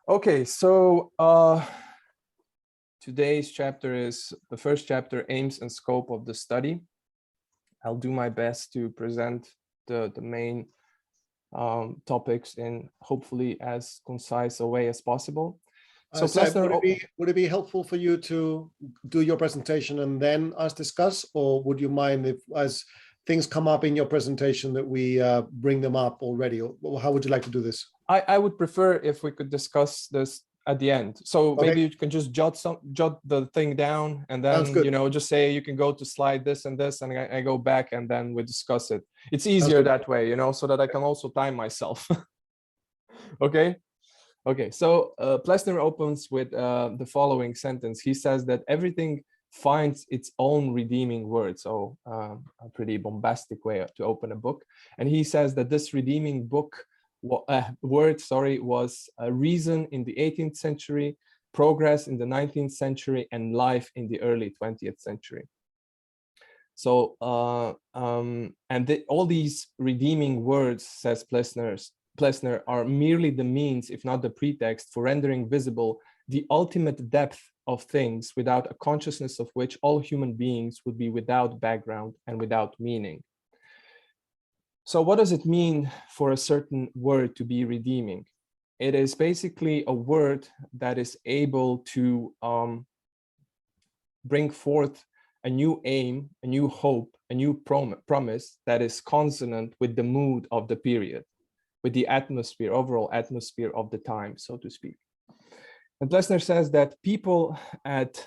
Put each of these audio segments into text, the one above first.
Okay, so today's chapter is the first chapter, Aims and Scope of the Study. I'll do my best to present the main topics in hopefully as concise a way as possible. So Plessner, would it be helpful for you to do your presentation and then us discuss, or would you mind if, as things come up in your presentation, that we bring them up already? Or how would you like to do this? I would prefer if we could discuss this at the end. So Okay. Maybe you can just jot the thing down, and then just say you can go to slide this and this, and I go back and then we discuss it. It's easier that way, so that I can also time myself. Okay. Okay, so Plessner opens with the following sentence. He says that everything finds its own redeeming word. So a pretty bombastic way to open a book. And he says that this redeeming word was reason in the 18th century, progress in the 19th century, and life in the early 20th century. So, all these redeeming words, says Plessner, are merely the means, if not the pretext, for rendering visible the ultimate depth of things, without a consciousness of which all human beings would be without background and without meaning. So what does it mean for a certain word to be redeeming? It is basically a word that is able to bring forth a new aim, a new hope, a new promise that is consonant with the mood of the period, with the atmosphere, overall atmosphere of the time, so to speak. And Plessner says that people at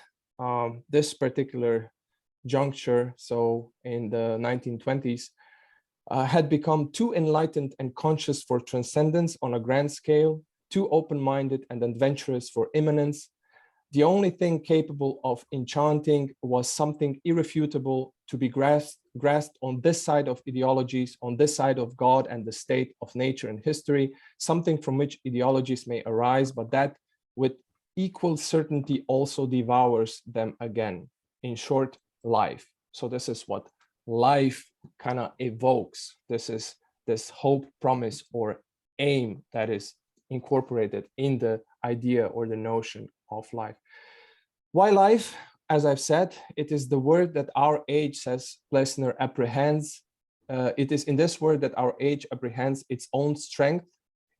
this particular juncture, so in the 1920s, had become too enlightened and conscious for transcendence on a grand scale, too open-minded and adventurous for immanence. The only thing capable of enchanting was something irrefutable to be grasped on this side of ideologies, on this side of God and the state of nature and history, something from which ideologies may arise, but that with equal certainty also devours them again. In short, life. So this is what life kind of evokes. This is this hope, promise, or aim that is incorporated in the idea or the notion of life. Why life? As I've said, it is the word that our age, says Plessner, apprehends. It is in this word that our age apprehends its own strength,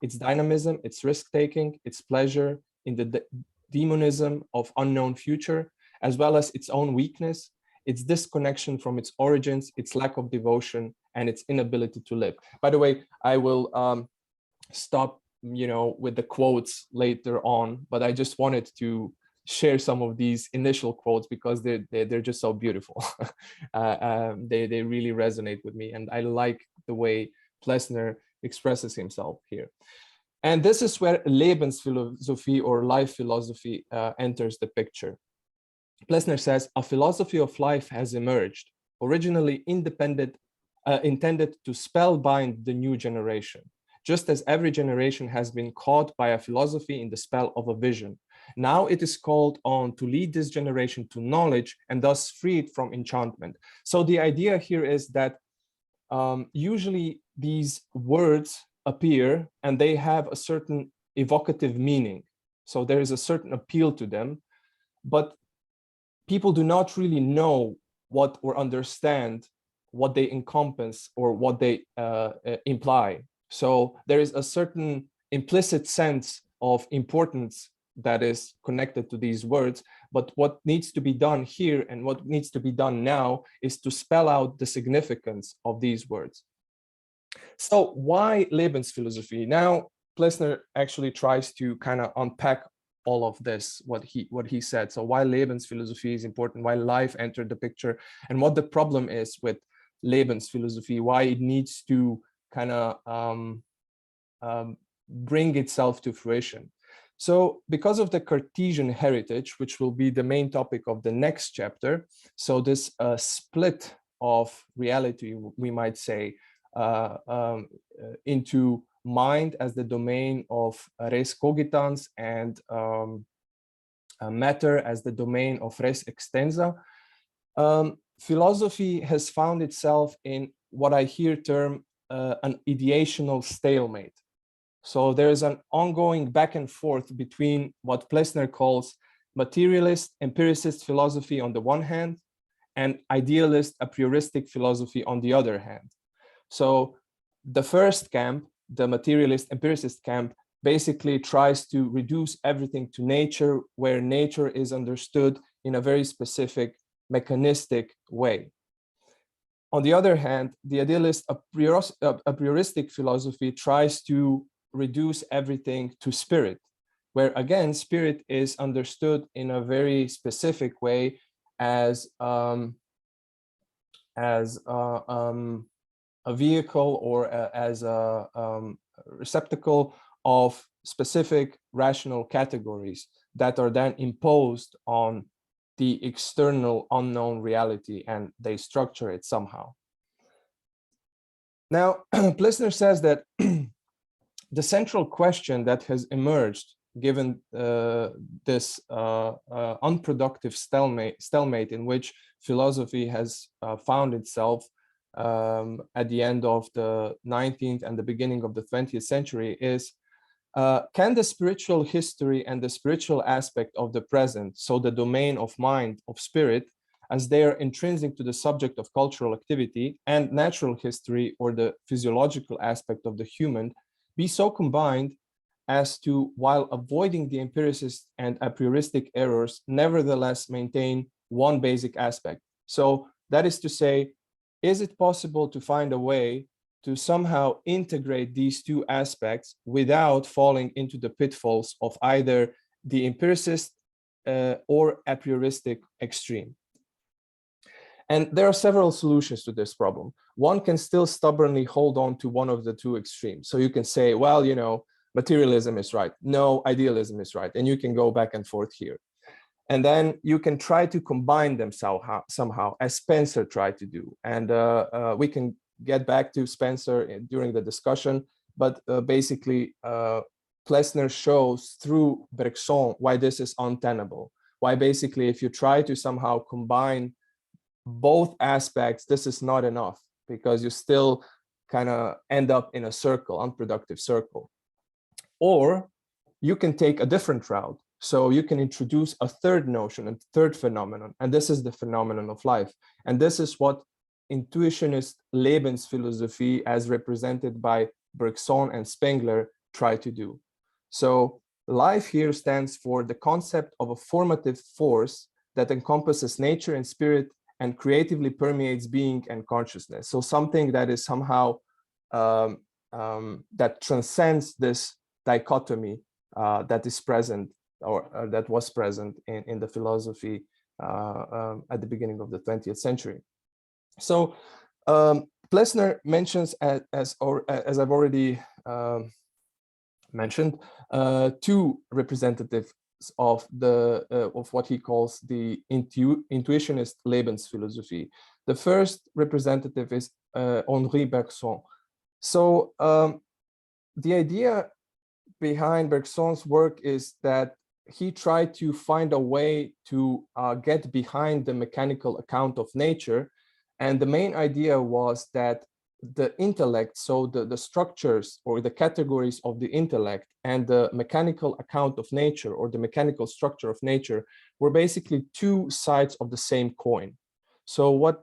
its dynamism, its risk-taking, its pleasure in the demonism of unknown future, as well as its own weakness, its disconnection from its origins, its lack of devotion, and its inability to live. By the way, I will stop with the quotes later on, but I just wanted to share some of these initial quotes because they're just so beautiful. They really resonate with me, and I like the way Plessner expresses himself here. And this is where Lebensphilosophie or life philosophy enters the picture. Plessner says, a philosophy of life has emerged, originally intended to spellbind the new generation, just as every generation has been caught by a philosophy in the spell of a vision. Now it is called on to lead this generation to knowledge and thus free it from enchantment. So the idea here is that usually these words appear and they have a certain evocative meaning. So there is a certain appeal to them, but people do not really know what or understand what they encompass or what they imply. So there is a certain implicit sense of importance that is connected to these words. But what needs to be done here and what needs to be done now is to spell out the significance of these words. So why Lebensphilosophie? Now, Plessner actually tries to kind of unpack all of this, what he said. So why Lebensphilosophie is important, why life entered the picture, and what the problem is with Lebensphilosophie, why it needs to kind of bring itself to fruition. So because of the Cartesian heritage, which will be the main topic of the next chapter, so this split of reality, we might say, into mind as the domain of res cogitans and matter as the domain of res extensa, philosophy has found itself in what I here term an ideational stalemate. So there is an ongoing back and forth between what Plessner calls materialist empiricist philosophy on the one hand and idealist a prioristic philosophy on the other hand. So the first camp, the materialist empiricist camp, basically tries to reduce everything to nature, where nature is understood in a very specific mechanistic way. On the other hand, the idealist a prioristic philosophy tries to reduce everything to spirit, where again, spirit is understood in a very specific way as a vehicle or as a receptacle of specific rational categories that are then imposed on the external unknown reality, and they structure it somehow. Now, Plessner says that the central question that has emerged given this unproductive stalemate in which philosophy has found itself at the end of the 19th and the beginning of the 20th century is, can the spiritual history and the spiritual aspect of the present, so the domain of mind, of spirit, as they are intrinsic to the subject of cultural activity, and natural history or the physiological aspect of the human, be so combined as to, while avoiding the empiricist and a prioristic errors, nevertheless maintain one basic aspect? So that is to say, is it possible to find a way to somehow integrate these two aspects without falling into the pitfalls of either the empiricist or a prioristic extreme? And there are several solutions to this problem. One can still stubbornly hold on to one of the two extremes. So you can say, well, you know, materialism is right. No, idealism is right. And you can go back and forth here. And then you can try to combine them somehow, as Spencer tried to do. And we can get back to Spencer during the discussion, but basically Plessner shows through Bergson why this is untenable. Why basically if you try to somehow combine both aspects, this is not enough, because you still kind of end up in a circle, unproductive circle. Or you can take a different route. So you can introduce a third notion, a third phenomenon, and this is the phenomenon of life. And this is what intuitionist Lebensphilosophie, as represented by Bergson and Spengler, try to do. So life here stands for the concept of a formative force that encompasses nature and spirit and creatively permeates being and consciousness. So something that is somehow that transcends this dichotomy that is present, or that was present in the philosophy at the beginning of the 20th century. So Plessner mentions, as I've already mentioned, two representatives of what he calls the intuitionist Lebensphilosophie. The first representative is Henri Bergson. So the idea behind Bergson's work is that he tried to find a way to get behind the mechanical account of nature. And the main idea was that the intellect, so the structures or the categories of the intellect and the mechanical account of nature or the mechanical structure of nature were basically two sides of the same coin. So what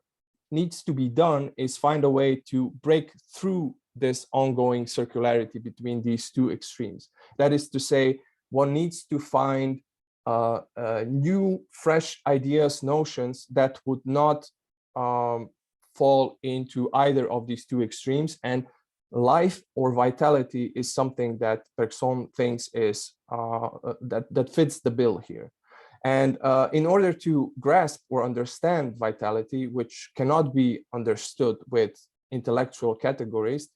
needs to be done is find a way to break through this ongoing circularity between these two extremes. That is to say, one needs to find new, fresh ideas, notions that would not fall into either of these two extremes. And life or vitality is something that Bergson thinks is that fits the bill here. And in order to grasp or understand vitality, which cannot be understood with intellectual categories,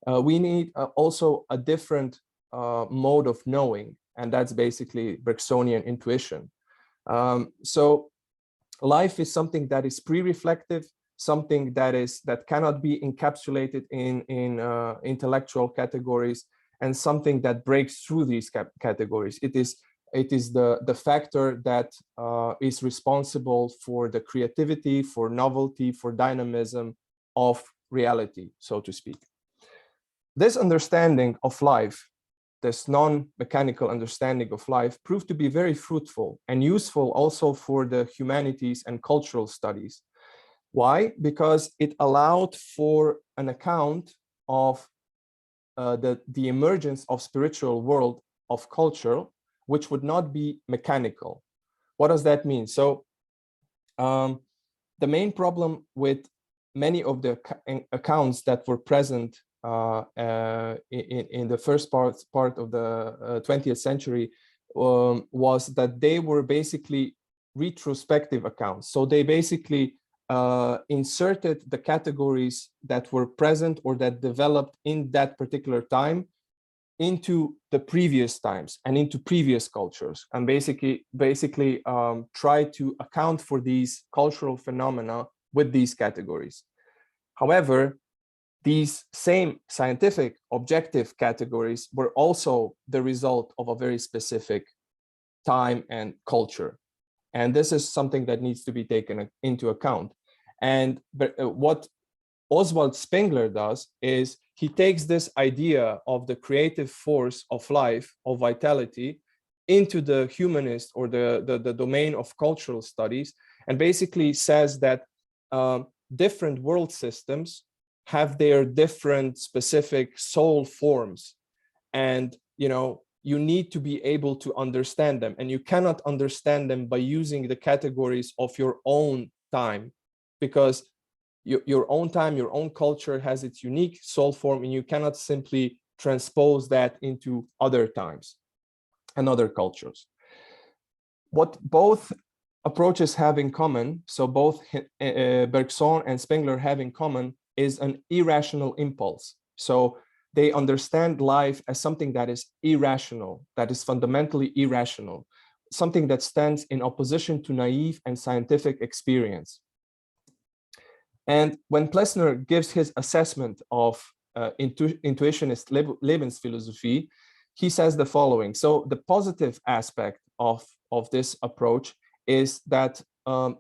we need also a different mode of knowing, and that's basically Brexonian intuition. So life is something that is pre-reflective, something that cannot be encapsulated in intellectual categories, and something that breaks through these categories. It is the factor that is responsible for the creativity, for novelty, for dynamism of reality, so to speak. This understanding of life this non-mechanical understanding of life proved to be very fruitful and useful also for the humanities and cultural studies. Why? Because it allowed for an account of the emergence of spiritual world of culture, which would not be mechanical. What does that mean? So the main problem with many of the accounts that were present in the first part of the 20th century was that they were basically retrospective accounts. So they basically inserted the categories that were present or that developed in that particular time into the previous times and into previous cultures, and basically try to account for these cultural phenomena with these categories. However, these same scientific objective categories were also the result of a very specific time and culture. And this is something that needs to be taken into account. And what Oswald Spengler does is he takes this idea of the creative force of life, of vitality, into the humanist or the domain of cultural studies, and basically says that different world systems have their different specific soul forms. And, you know, you need to be able to understand them, and you cannot understand them by using the categories of your own time, because your own time, your own culture has its unique soul form, and you cannot simply transpose that into other times and other cultures. What both approaches have in common, so both Bergson and Spengler have in common, is an irrational impulse. So they understand life as something that is irrational, that is fundamentally irrational, something that stands in opposition to naive and scientific experience. And when Plessner gives his assessment of intuitionist Lebensphilosophie, he says the following. So the positive aspect of this approach is that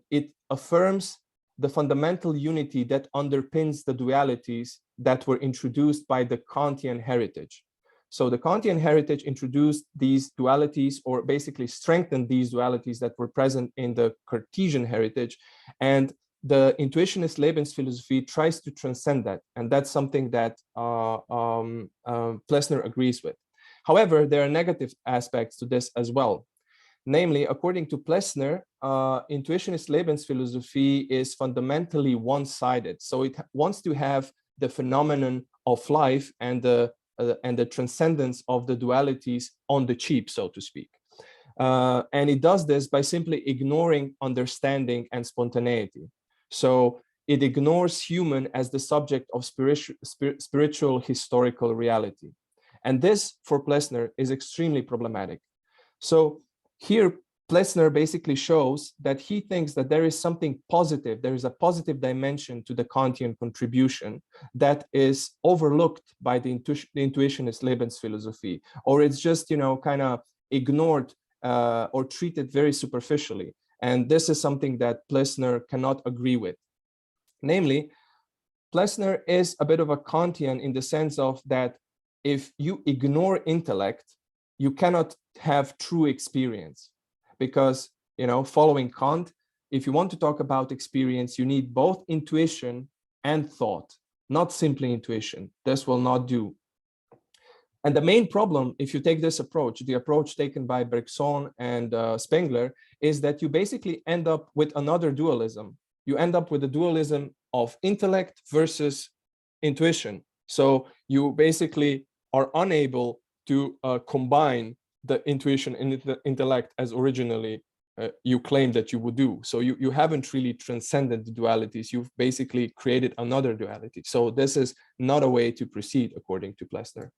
it affirms the fundamental unity that underpins the dualities that were introduced by the Kantian heritage. So the Kantian heritage introduced these dualities, or basically strengthened these dualities that were present in the Cartesian heritage. And the intuitionist Lebensphilosophie tries to transcend that. And that's something that Plessner agrees with. However, there are negative aspects to this as well. Namely, according to Plessner, intuitionist Lebensphilosophie is fundamentally one-sided. So it wants to have the phenomenon of life and the transcendence of the dualities on the cheap, so to speak. And it does this by simply ignoring understanding and spontaneity. So it ignores human as the subject of spiritual historical reality. And this, for Plessner, is extremely problematic. So here, Plessner basically shows that he thinks that there is something positive, there is a positive dimension to the Kantian contribution that is overlooked by the intuitionist Lebensphilosophie, or it's just, you know, kind of ignored or treated very superficially. And this is something that Plessner cannot agree with. Namely, Plessner is a bit of a Kantian in the sense of that if you ignore intellect, you cannot have true experience. Because, you know, following Kant, if you want to talk about experience, you need both intuition and thought, not simply intuition. This will not do. And the main problem, if you take this approach, the approach taken by Bergson and Spengler, is that you basically end up with another dualism. You end up with a dualism of intellect versus intuition. So you basically are unable to combine the intuition and the intellect as originally you claim that you would do. So you haven't really transcended the dualities. You've basically created another duality. So this is not a way to proceed, according to Plessner.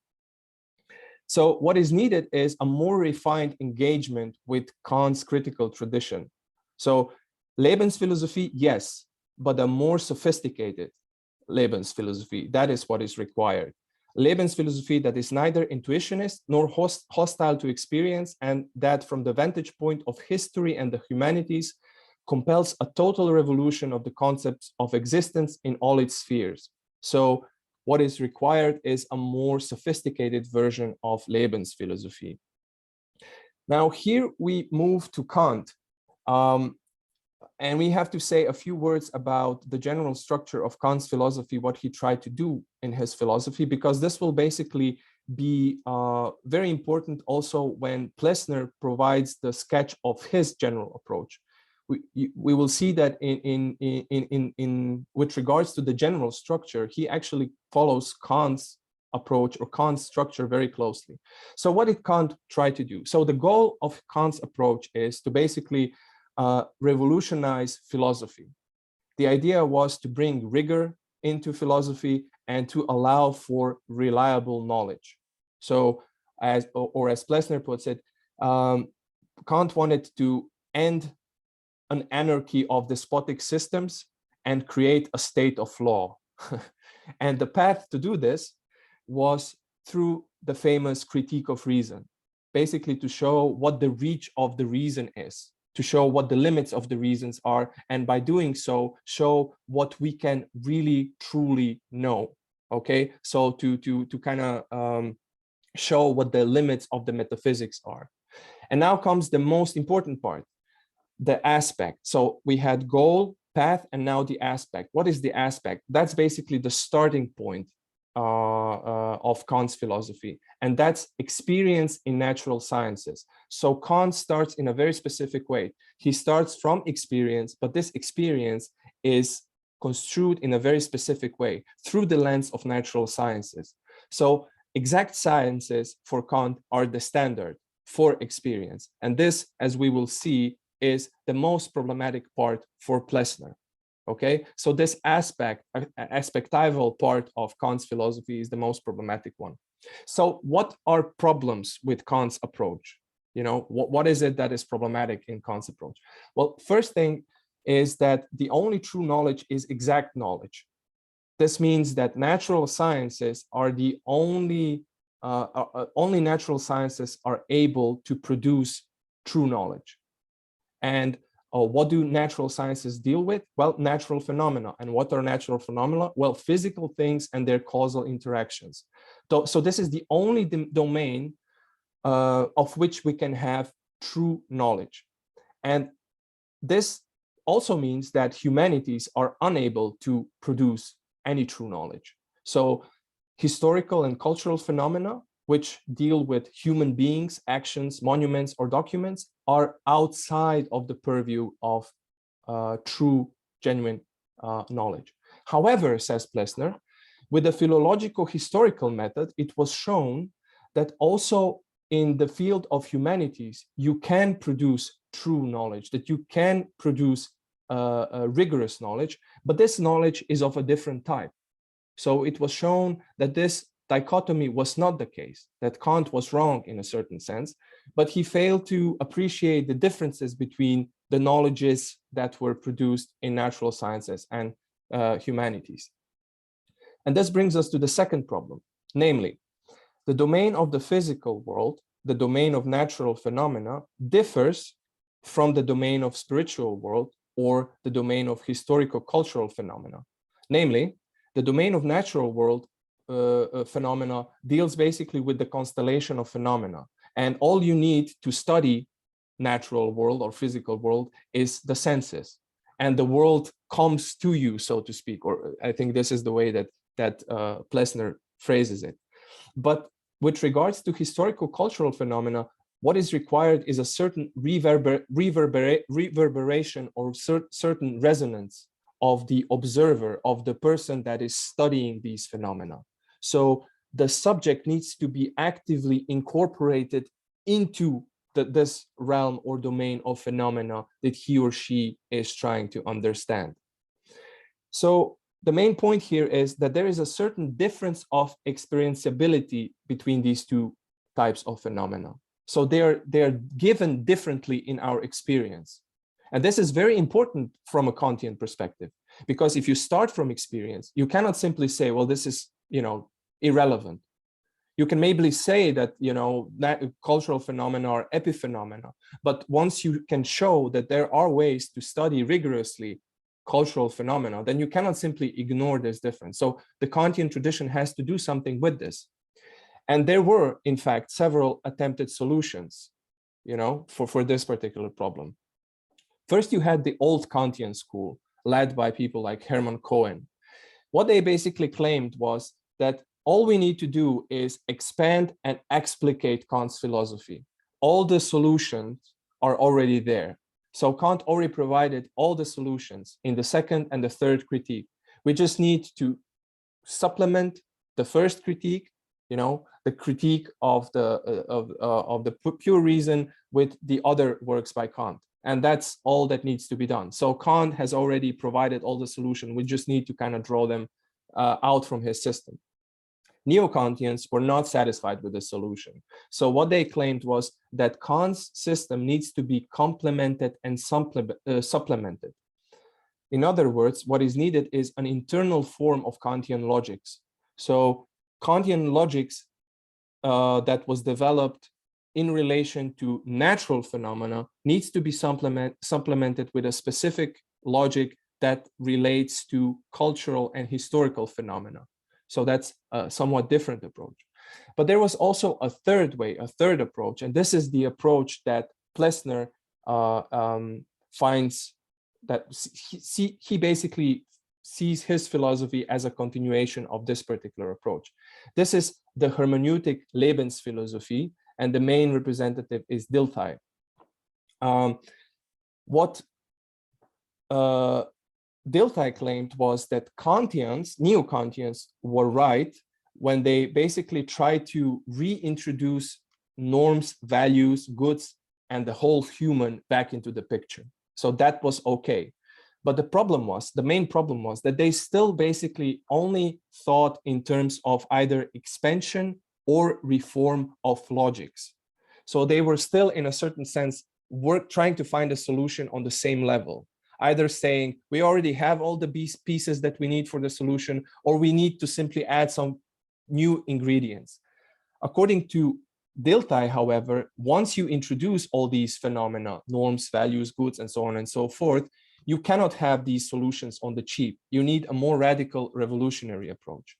So what is needed is a more refined engagement with Kant's critical tradition. So Lebensphilosophie, yes, but a more sophisticated Lebensphilosophie. That is what is required. Lebensphilosophie that is neither intuitionist nor hostile to experience, and that from the vantage point of history and the humanities compels a total revolution of the concepts of existence in all its spheres. So what is required is a more sophisticated version of Lebensphilosophie. Now here we move to Kant, and we have to say a few words about the general structure of Kant's philosophy, what he tried to do in his philosophy, because this will basically be very important also when Plessner provides the sketch of his general approach. We will see that in with regards to the general structure, he actually follows Kant's approach or Kant's structure very closely. So what did Kant try to do? So the goal of Kant's approach is to basically revolutionize philosophy. The idea was to bring rigor into philosophy and to allow for reliable knowledge. So as Plessner puts it, Kant wanted to end an anarchy of despotic systems and create a state of law. And the path to do this was through the famous critique of reason, basically to show what the reach of the reason is, to show what the limits of the reasons are, and by doing so, show what we can really truly know. Okay, so to kind of show what the limits of the metaphysics are. And now comes the most important part, the aspect. So we had goal, path, and now the aspect. What is the aspect? That's basically the starting point of Kant's philosophy, and that's experience in natural sciences. So Kant starts in a very specific way. He starts from experience, but this experience is construed in a very specific way through the lens of natural sciences. So exact sciences for Kant are the standard for experience, and this, as we will see, is the most problematic part for Plessner. Okay, so this aspectival part of Kant's philosophy is the most problematic one. So what are problems with Kant's approach? You know, what is it that is problematic in Kant's approach? Well, first thing is that the only true knowledge is exact knowledge. This means that natural sciences are the only natural sciences are able to produce true knowledge. And what do natural sciences deal with? Well, natural phenomena. And what are natural phenomena? Well, physical things and their causal interactions. So this is the only domain of which we can have true knowledge. And this also means that humanities are unable to produce any true knowledge. So historical and cultural phenomena, which deal with human beings, actions, monuments, or documents, are outside of the purview of true, genuine knowledge. However, says Plessner, with the philological historical method, it was shown that also in the field of humanities, you can produce true knowledge, that you can produce rigorous knowledge, but this knowledge is of a different type. So it was shown that this dichotomy was not the case, that Kant was wrong in a certain sense, but he failed to appreciate the differences between the knowledges that were produced in natural sciences and humanities. And this brings us to the second problem, namely, the domain of the physical world, the domain of natural phenomena, differs from the domain of spiritual world or the domain of historical cultural phenomena. Namely, the domain of natural world phenomena deals basically with the constellation of phenomena. And all you need to study natural world or physical world is the senses. And the world comes to you, so to speak, or I think this is the way that Plessner phrases it. But with regards to historical cultural phenomena, what is required is a certain reverberation or certain resonance of the observer, of the person that is studying these phenomena. So the subject needs to be actively incorporated into this realm or domain of phenomena that he or she is trying to understand. So the main point here is that there is a certain difference of experienceability between these two types of phenomena. So they are given differently in our experience. And this is very important from a Kantian perspective, because if you start from experience, you cannot simply say, well, this is, irrelevant. You can maybe say that, that cultural phenomena are epiphenomena, but once you can show that there are ways to study rigorously cultural phenomena, then you cannot simply ignore this difference. So the Kantian tradition has to do something with this. And there were, in fact, several attempted solutions, for this particular problem. First, you had the old Kantian school, led by people like Hermann Cohen. What they basically claimed was that all we need to do is expand and explicate Kant's philosophy. All the solutions are already there. So Kant already provided all the solutions in the second and the third critique. We just need to supplement the first critique, the critique of the pure reason with the other works by Kant. And that's all that needs to be done. So Kant has already provided all the solution. We just need to kind of draw them out from his system. Neo-Kantians were not satisfied with the solution. So what they claimed was that Kant's system needs to be complemented and supplemented. In other words, what is needed is an internal form of Kantian logics. So Kantian logics that was developed in relation to natural phenomena needs to be supplemented with a specific logic that relates to cultural and historical phenomena. So that's a somewhat different approach. But there was also a third way, a third approach, and this is the approach that Plessner finds that he basically sees his philosophy as a continuation of this particular approach. This is the hermeneutic Lebensphilosophie, and the main representative is Dilthey. What Dilthey claimed was that Kantians, neo-Kantians, were right when they basically tried to reintroduce norms, values, goods, and the whole human back into the picture. So that was okay. But the main problem was that they still basically only thought in terms of either expansion or reform of logics. So they were still, in a certain sense, trying to find a solution on the same level, either saying we already have all the pieces that we need for the solution, or we need to simply add some new ingredients. According to Dilthey, however, once you introduce all these phenomena, norms, values, goods, and so on and so forth, you cannot have these solutions on the cheap. You need a more radical, revolutionary approach.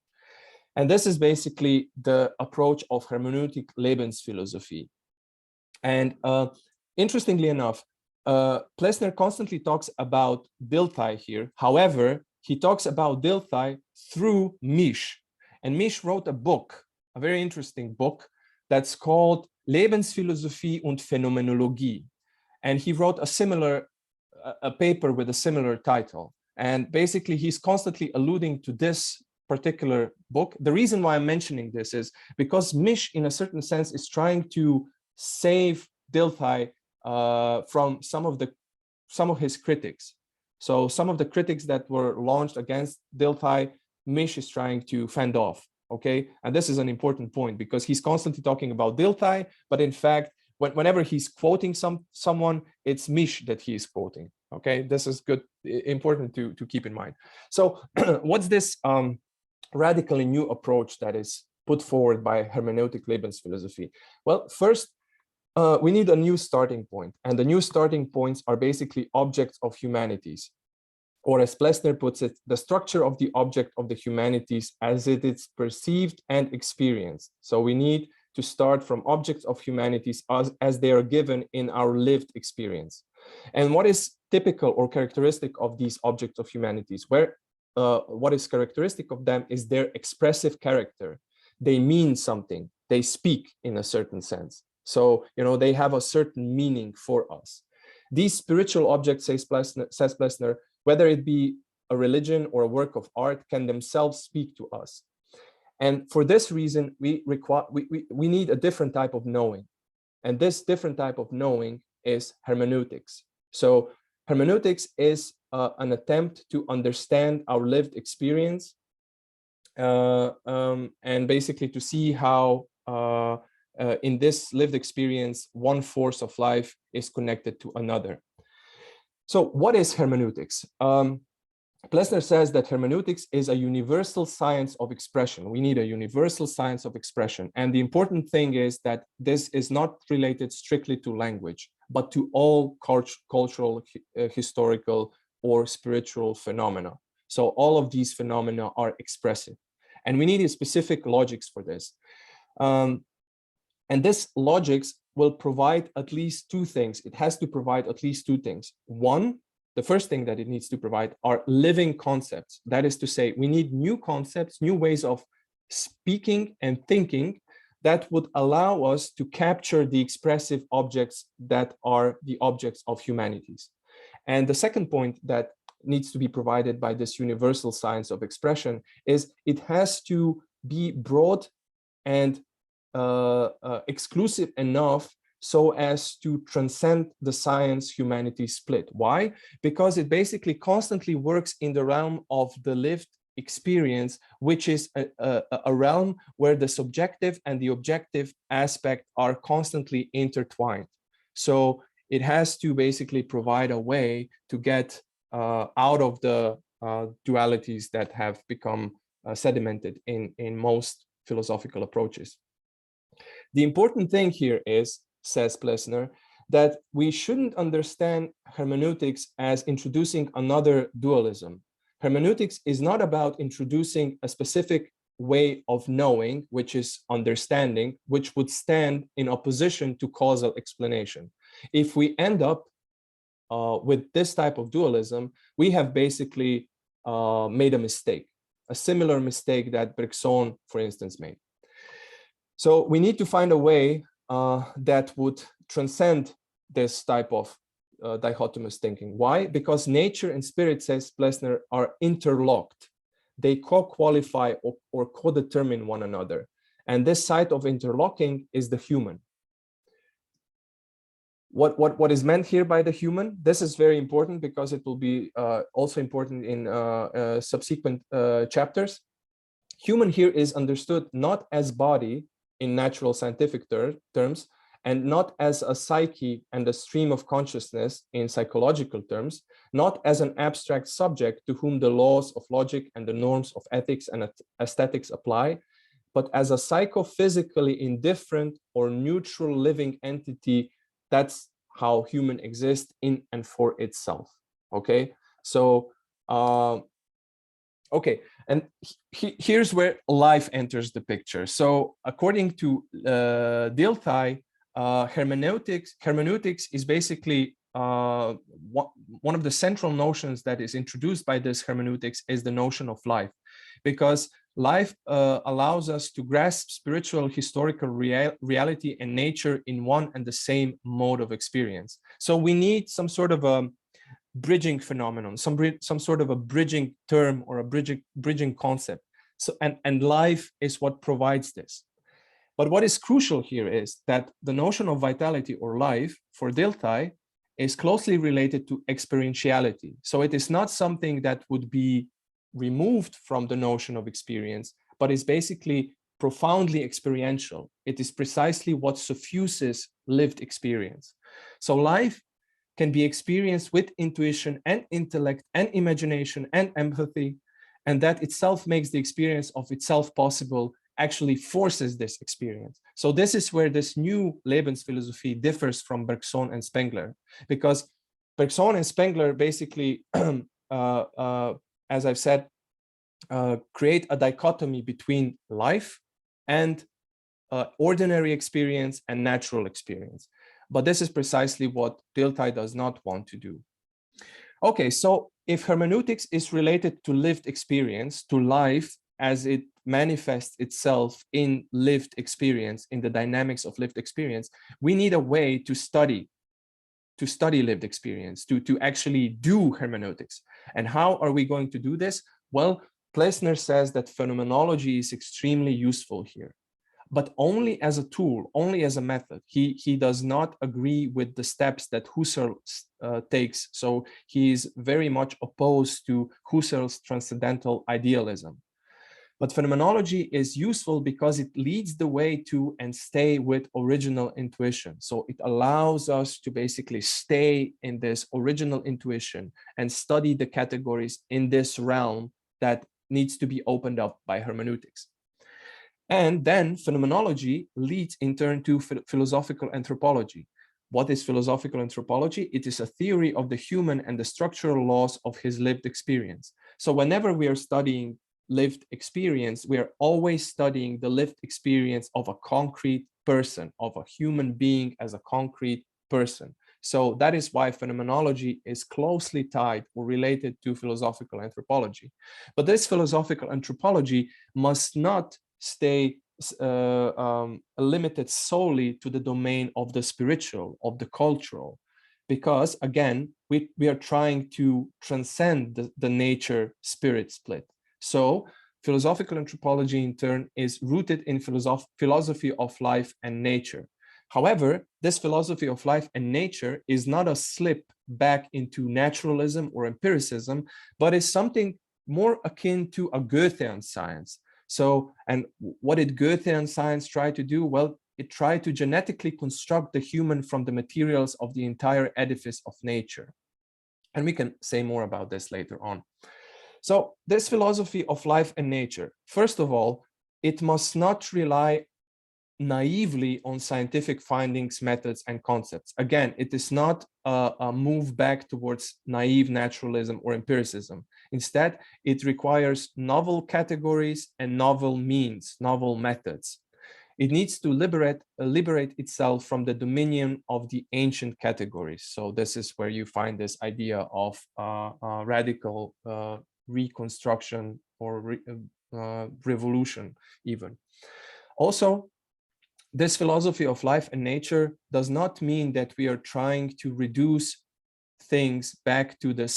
And this is basically the approach of hermeneutic Lebensphilosophie. And interestingly enough, Plessner constantly talks about Dilthey here. However, he talks about Dilthey through Misch. And Misch wrote a book, a very interesting book, that's called Lebensphilosophie und Phenomenologie. And he wrote a paper with a similar title. And basically, he's constantly alluding to this particular book. The reason why I'm mentioning this is because Misch, in a certain sense, is trying to save Dilthey from some of his critics. So some of the critics that were launched against Dilthey, Misch is trying to fend off. Okay, and this is an important point because he's constantly talking about Dilthey, but in fact, whenever he's quoting someone, it's Misch that he is quoting. Okay, this is good, important to keep in mind. So what's this radically new approach that is put forward by hermeneutic Lebensphilosophie? Well, first, we need a new starting point, and the new starting points are basically objects of humanities. Or as Plessner puts it, the structure of the object of the humanities as it is perceived and experienced. So we need to start from objects of humanities as they are given in our lived experience. And what is typical or characteristic of these objects of humanities? What is characteristic of them is their expressive character. They mean something, they speak in a certain sense. So, they have a certain meaning for us. These spiritual objects, says Plessner, whether it be a religion or a work of art, can themselves speak to us. And for this reason, we need a different type of knowing. And this different type of knowing is hermeneutics. So hermeneutics is an attempt to understand our lived experience and basically to see how in this lived experience, one force of life is connected to another. So what is hermeneutics? Plessner says that hermeneutics is a universal science of expression. We need a universal science of expression. And the important thing is that this is not related strictly to language, but to all cultural, historical, or spiritual phenomena. So all of these phenomena are expressive. And we need a specific logics for this. And this logics will provide at least two things. It has to provide at least two things. One, the first thing that it needs to provide are living concepts. That is to say, we need new concepts, new ways of speaking and thinking that would allow us to capture the expressive objects that are the objects of humanities. And the second point that needs to be provided by this universal science of expression is it has to be broad and exclusive enough so as to transcend the science-humanity split. Why? Because it basically constantly works in the realm of the lived experience, which is a realm where the subjective and the objective aspect are constantly intertwined. So it has to basically provide a way to get out of the dualities that have become sedimented in most philosophical approaches. The important thing here is, says Plessner, that we shouldn't understand hermeneutics as introducing another dualism. Hermeneutics is not about introducing a specific way of knowing, which is understanding, which would stand in opposition to causal explanation. If we end up with this type of dualism, we have basically made a mistake, a similar mistake that Bergson, for instance, made. So we need to find a way that would transcend this type of dichotomous thinking. Why? Because nature and spirit, says Plessner, are interlocked. They co-qualify or co-determine one another. And this side of interlocking is the human. What is meant here by the human? This is very important because it will be also important in subsequent chapters. Human here is understood not as body in natural scientific terms, and not as a psyche and a stream of consciousness in psychological terms, not as an abstract subject to whom the laws of logic and the norms of ethics and aesthetics apply, but as a psychophysically indifferent or neutral living entity. That's how human exists in and for itself. Okay, so okay, and here's where life enters the picture. So according to Dilthey, hermeneutics is basically one of the central notions that is introduced by this hermeneutics is the notion of life, because life allows us to grasp spiritual historical reality and nature in one and the same mode of experience. So we need some sort of a bridging phenomenon, some sort of a bridging term or a bridging concept. So and life is what provides this. But what is crucial here is that the notion of vitality or life for Dilthey is closely related to experientiality. So it is not something that would be removed from the notion of experience, but is basically profoundly experiential. It is precisely what suffuses lived experience. So life can be experienced with intuition and intellect and imagination and empathy, and that itself makes the experience of itself possible, actually forces this experience. So this is where this new Lebensphilosophie differs from Bergson and Spengler, because Bergson and Spengler basically, as I've said, create a dichotomy between life and ordinary experience and natural experience. But this is precisely what Dilthey does not want to do. Okay, so if hermeneutics is related to lived experience, to life as it manifests itself in lived experience, in the dynamics of lived experience, we need a way to study lived experience, to actually do hermeneutics. And how are we going to do this? Well, Plessner says that phenomenology is extremely useful here, but only as a tool, only as a method. He does not agree with the steps that Husserl takes. So he is very much opposed to Husserl's transcendental idealism. But phenomenology is useful because it leads the way to and stay with original intuition. So it allows us to basically stay in this original intuition and study the categories in this realm that needs to be opened up by hermeneutics. And then phenomenology leads in turn to philosophical anthropology. What is philosophical anthropology? It is a theory of the human and the structural laws of his lived experience. So whenever we are studying lived experience, we are always studying the lived experience of a concrete person, of a human being as a concrete person. So that is why phenomenology is closely tied or related to philosophical anthropology. But this philosophical anthropology must not stay limited solely to the domain of the spiritual, of the cultural, because again, we are trying to transcend the nature-spirit split. So philosophical anthropology in turn is rooted in philosophy of life and nature. However, this philosophy of life and nature is not a slip back into naturalism or empiricism, but is something more akin to a Goethean science. So, and what did Goethean science try to do? Well, it tried to genetically construct the human from the materials of the entire edifice of nature. And we can say more about this later on. So this philosophy of life and nature, first of all, it must not rely naively on scientific findings, methods, and concepts. Again, it is not a move back towards naive naturalism or empiricism. Instead, it requires novel categories and novel means, novel methods. It needs to liberate itself from the dominion of the ancient categories. So this is where you find this idea of radical reconstruction or revolution even. Also, this philosophy of life and nature does not mean that we are trying to reduce things back to the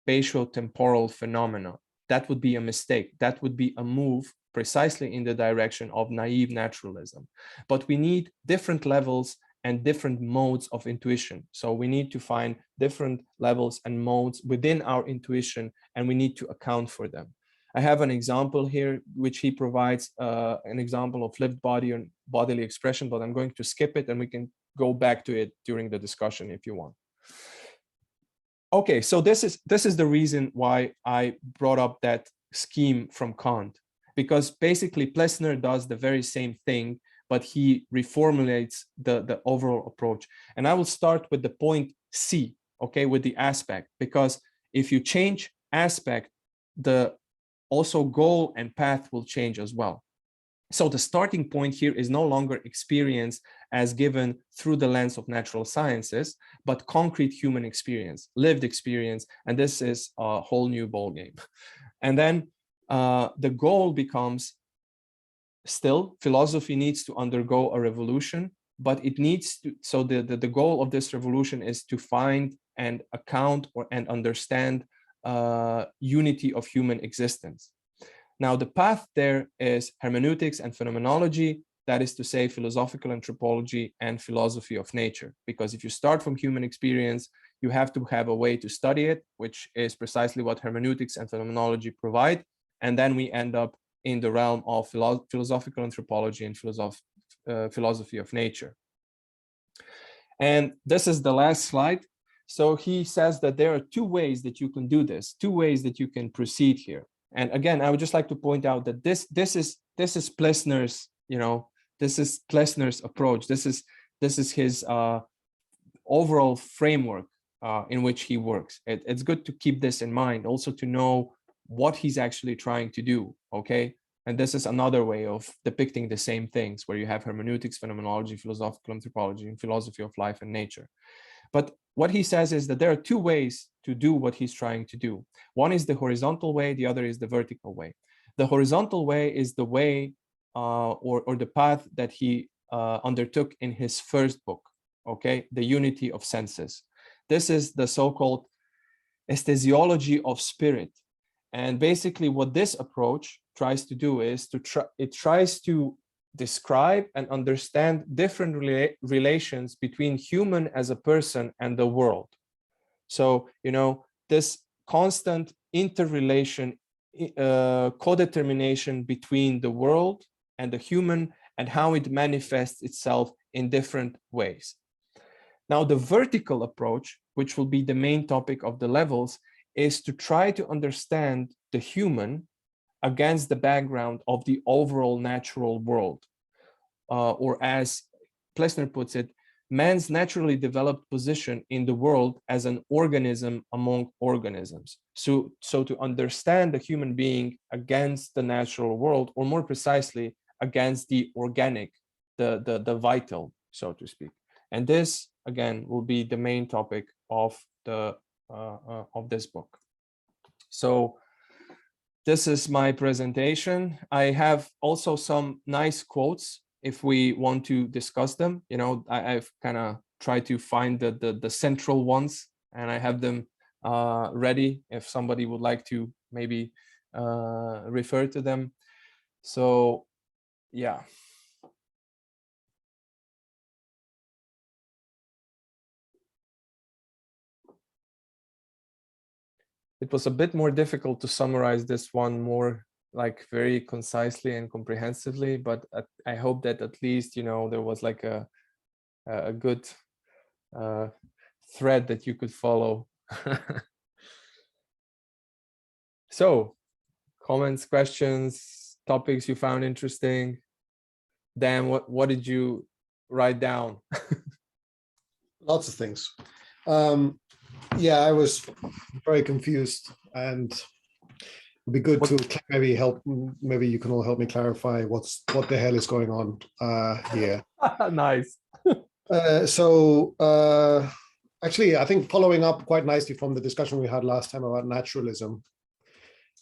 spatio-temporal phenomena. That would be a mistake. That would be a move precisely in the direction of naive naturalism. But we need different levels and different modes of intuition. So we need to find different levels and modes within our intuition, and we need to account for them. I have an example here, which he provides an example of lived body and bodily expression, but I'm going to skip it and we can go back to it during the discussion if you want. Okay, so this is the reason why I brought up that scheme from Kant, because basically Plessner does the very same thing, but he reformulates the overall approach. And I will start with the point C, okay, with the aspect, because if you change aspect, the also goal and path will change as well. So the starting point here is no longer experience as given through the lens of natural sciences, but concrete human experience, lived experience, and this is a whole new ballgame. And then the goal becomes still philosophy needs to undergo a revolution, but it needs to, so the goal of this revolution is to find and account and understand unity of human existence. Now, the path there is hermeneutics and phenomenology, that is to say philosophical anthropology and philosophy of nature. Because if you start from human experience, you have to have a way to study it, which is precisely what hermeneutics and phenomenology provide. And then we end up in the realm of philosophical anthropology and philosophy of nature. And this is the last slide. So he says that there are two ways that you can do this, two ways that you can proceed here. And again, I would just like to point out that this is Plessner's, this is Plessner's approach. This is his overall framework in which he works. It's good to keep this in mind, also to know what he's actually trying to do. Okay, and this is another way of depicting the same things, where you have hermeneutics, phenomenology, philosophical anthropology, and philosophy of life and nature. But what he says is that there are two ways to do what he's trying to do. One is the horizontal way, the other is the vertical way. The horizontal way is the way or the path that he undertook in his first book, okay, The Unity of Senses. This is the so-called aesthesiology of spirit. And basically what this approach tries to do is it tries to describe and understand different relations between human as a person and the world. So, this constant interrelation, co-determination between the world and the human, and how it manifests itself in different ways. Now, the vertical approach, which will be the main topic of the levels, is to try to understand the human against the background of the overall natural world. Or as Plessner puts it, man's naturally developed position in the world as an organism among organisms. So to understand the human being against the natural world, or more precisely, against the organic, the vital, so to speak. And this, again, will be the main topic of this book. So this is my presentation. I have also some nice quotes if we want to discuss them. You know, I've kind of tried to find the central ones, and I have them ready if somebody would like to maybe refer to them. So yeah. It was a bit more difficult to summarize this one more like very concisely and comprehensively, but I hope that at least, you know, there was like a good thread that you could follow. So, comments, questions, topics you found interesting. Dan, what did you write down? Lots of things. Yeah, I was very confused, and it'd be good to maybe help. Maybe you can all help me clarify what the hell is going on here. Nice. Actually, I think following up quite nicely from the discussion we had last time about naturalism,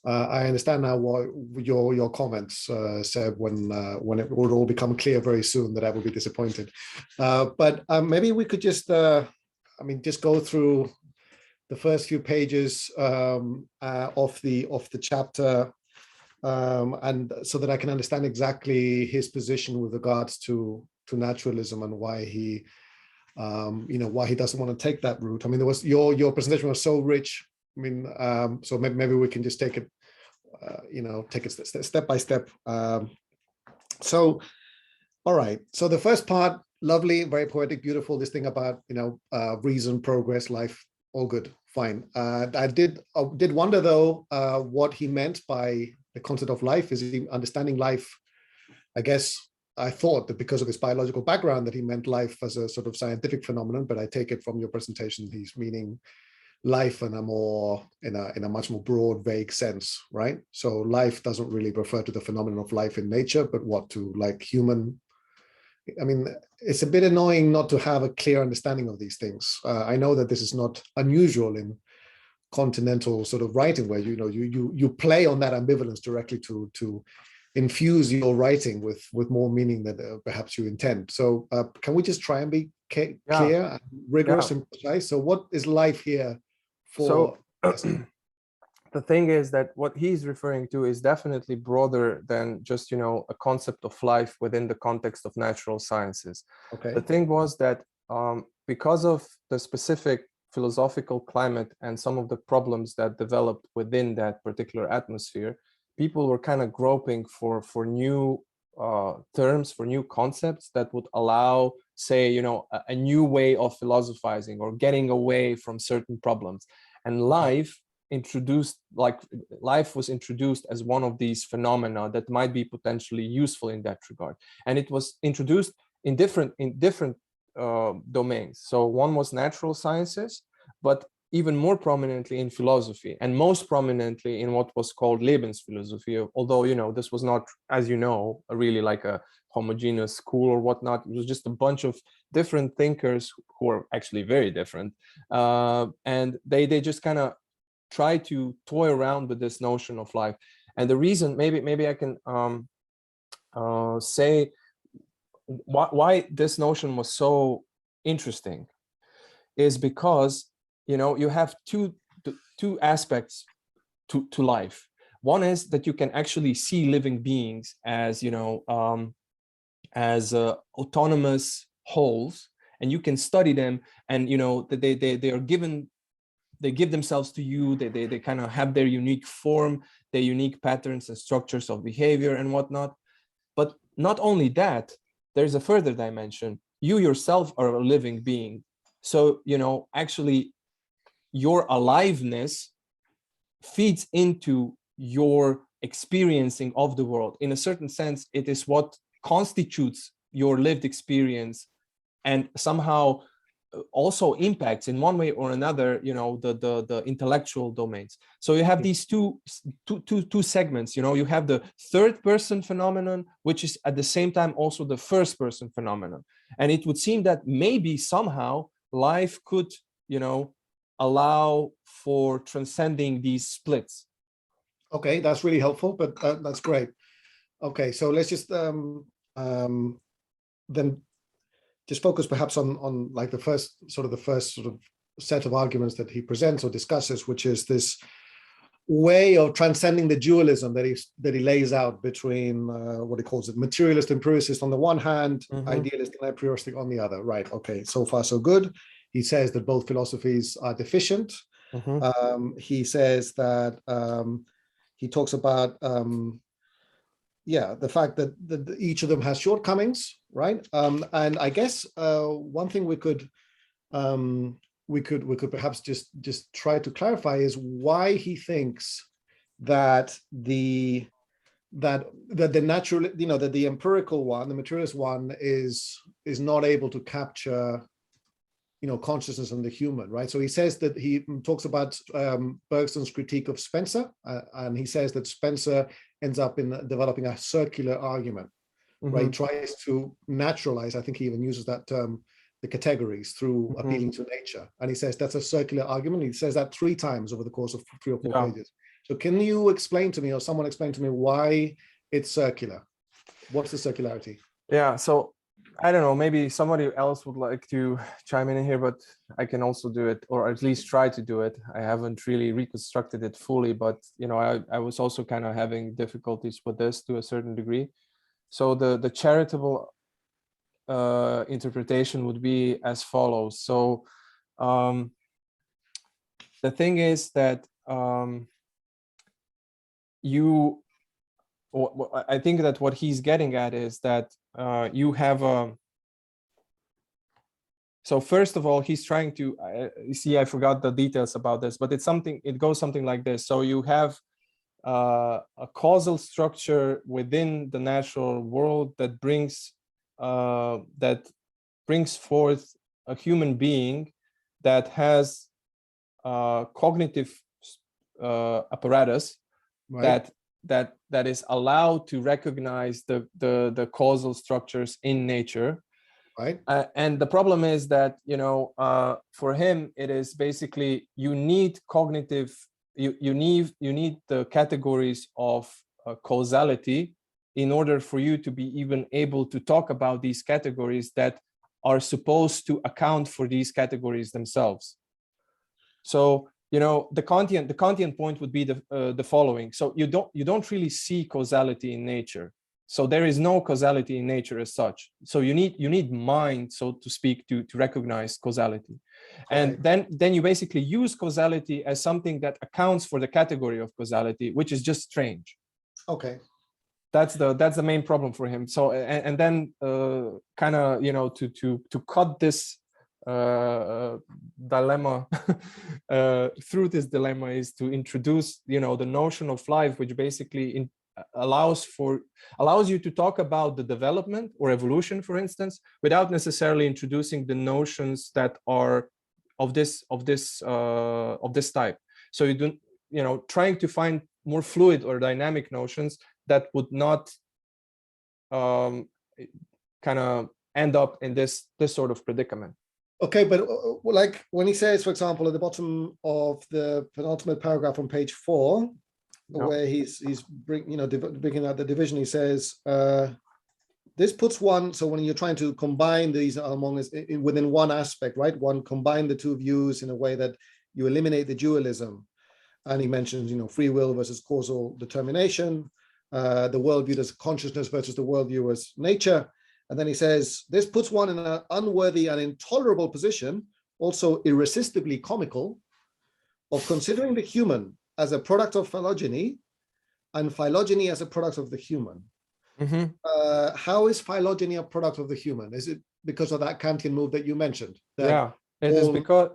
I understand now what your comments said when it would all become clear very soon that I would be disappointed. But maybe we could just, just go through the first few pages of the chapter, and so that I can understand exactly his position with regards to naturalism and why he, why he doesn't want to take that route. I mean, there was your presentation was so rich. I mean, so maybe we can just take it, take it step by step. So, all right. So the first part, lovely, very poetic, beautiful. This thing about reason, progress, life, all good, fine. I did wonder though what he meant by the concept of life. Is he understanding life? I guess I thought that because of his biological background that he meant life as a sort of scientific phenomenon, but I take it from your presentation he's meaning life in a much more broad, vague sense, right? So life doesn't really refer to the phenomenon of life in nature, but what to like human. I mean, it's a bit annoying not to have a clear understanding of these things. I know that this is not unusual in continental sort of writing, where you play on that ambivalence directly to infuse your writing with more meaning than perhaps you intend. So can we just try and be clear, and rigorous, and precise? So what is life here for? So the thing is that what he's referring to is definitely broader than just, a concept of life within the context of natural sciences. Okay. The thing was that because of the specific philosophical climate and some of the problems that developed within that particular atmosphere, people were kind of groping for new terms, for new concepts that would allow, say, a new way of philosophizing or getting away from certain problems. And life was introduced as one of these phenomena that might be potentially useful in that regard. And it was introduced in different domains. So one was natural sciences, but even more prominently in philosophy, and most prominently in what was called Lebensphilosophie, although, this was not, as you know, really like a homogeneous school or whatnot. It was just a bunch of different thinkers who are actually very different. And they just kind of try to toy around with this notion of life. And the reason, maybe I can say why this notion was so interesting is because you have two aspects to life. One is that you can actually see living beings as autonomous wholes, and you can study them, and they give themselves to you. They kind of have their unique form, their unique patterns and structures of behavior and whatnot. But not only that, there's a further dimension. You yourself are a living being. So, actually your aliveness feeds into your experiencing of the world. In a certain sense, it is what constitutes your lived experience and somehow also impacts in one way or another, the intellectual domains. So you have these two segments. You have the third person phenomenon, which is at the same time also the first person phenomenon. And it would seem that maybe somehow life could, allow for transcending these splits. Okay, that's really helpful, but that's great. Okay, so let's just then just focus perhaps on like the first sort of set of arguments that he presents or discusses, which is this way of transcending the dualism that he lays out between what he calls it, materialist empiricist on the one hand, idealist and a prioristic on the other. Right. Okay. So far, so good. He says that both philosophies are deficient. He says that he talks about the fact that each of them has shortcomings, right? And I guess one thing we could perhaps just try to clarify is why he thinks that the natural, that the empirical one, the materialist one, is not able to capture consciousness and the human, right? So he says that he talks about Bergson's critique of Spencer, and he says that Spencer ends up in developing a circular argument, right? He tries to naturalize, I think he even uses that term, the categories through appealing to nature. And he says that's a circular argument. He says that 3 times over the course of 3 or 4 pages. So can you explain to me, or someone explain to me, why it's circular? What's the circularity? Yeah, so I don't know, maybe somebody else would like to chime in here, but I can also do it, or at least try to do it. I haven't really reconstructed it fully, but I was also kind of having difficulties with this to a certain degree. So the charitable interpretation would be as follows. So the thing is that I think that what he's getting at is that you have so first of all, he's trying to see, I forgot the details about this, but it goes something like this. So you have a causal structure within the natural world that brings forth a human being that has cognitive apparatus, right, that is allowed to recognize the causal structures in nature, right? And the problem is that for him it is basically you need cognitive, you need the categories of causality in order for you to be even able to talk about these categories that are supposed to account for these categories themselves. So the Kantian point would be the following. So you don't really see causality in nature. So there is no causality in nature as such. So you need mind, so to speak, to recognize causality. And then you basically use causality as something that accounts for the category of causality, which is just strange. Okay. That's the main problem for him. So and then kind of to cut this dilemma through this dilemma is to introduce the notion of life, which basically allows you to talk about the development or evolution, for instance, without necessarily introducing the notions that are of this type. So you don't trying to find more fluid or dynamic notions that would not kind of end up in this sort of predicament. Okay, but like when he says, for example, at the bottom of the penultimate paragraph on page 4, where he's bringing out the division, he says, this puts one, so when you're trying to combine these within one aspect, right? One, combine the two views in a way that you eliminate the dualism. And he mentions, free will versus causal determination, the world viewed as consciousness versus the world view as nature. And then he says, this puts one in an unworthy and intolerable position, also irresistibly comical, of considering the human as a product of phylogeny and phylogeny as a product of the human. How is phylogeny a product of the human? Is it because of that Kantian move that you mentioned? Yeah, It is because,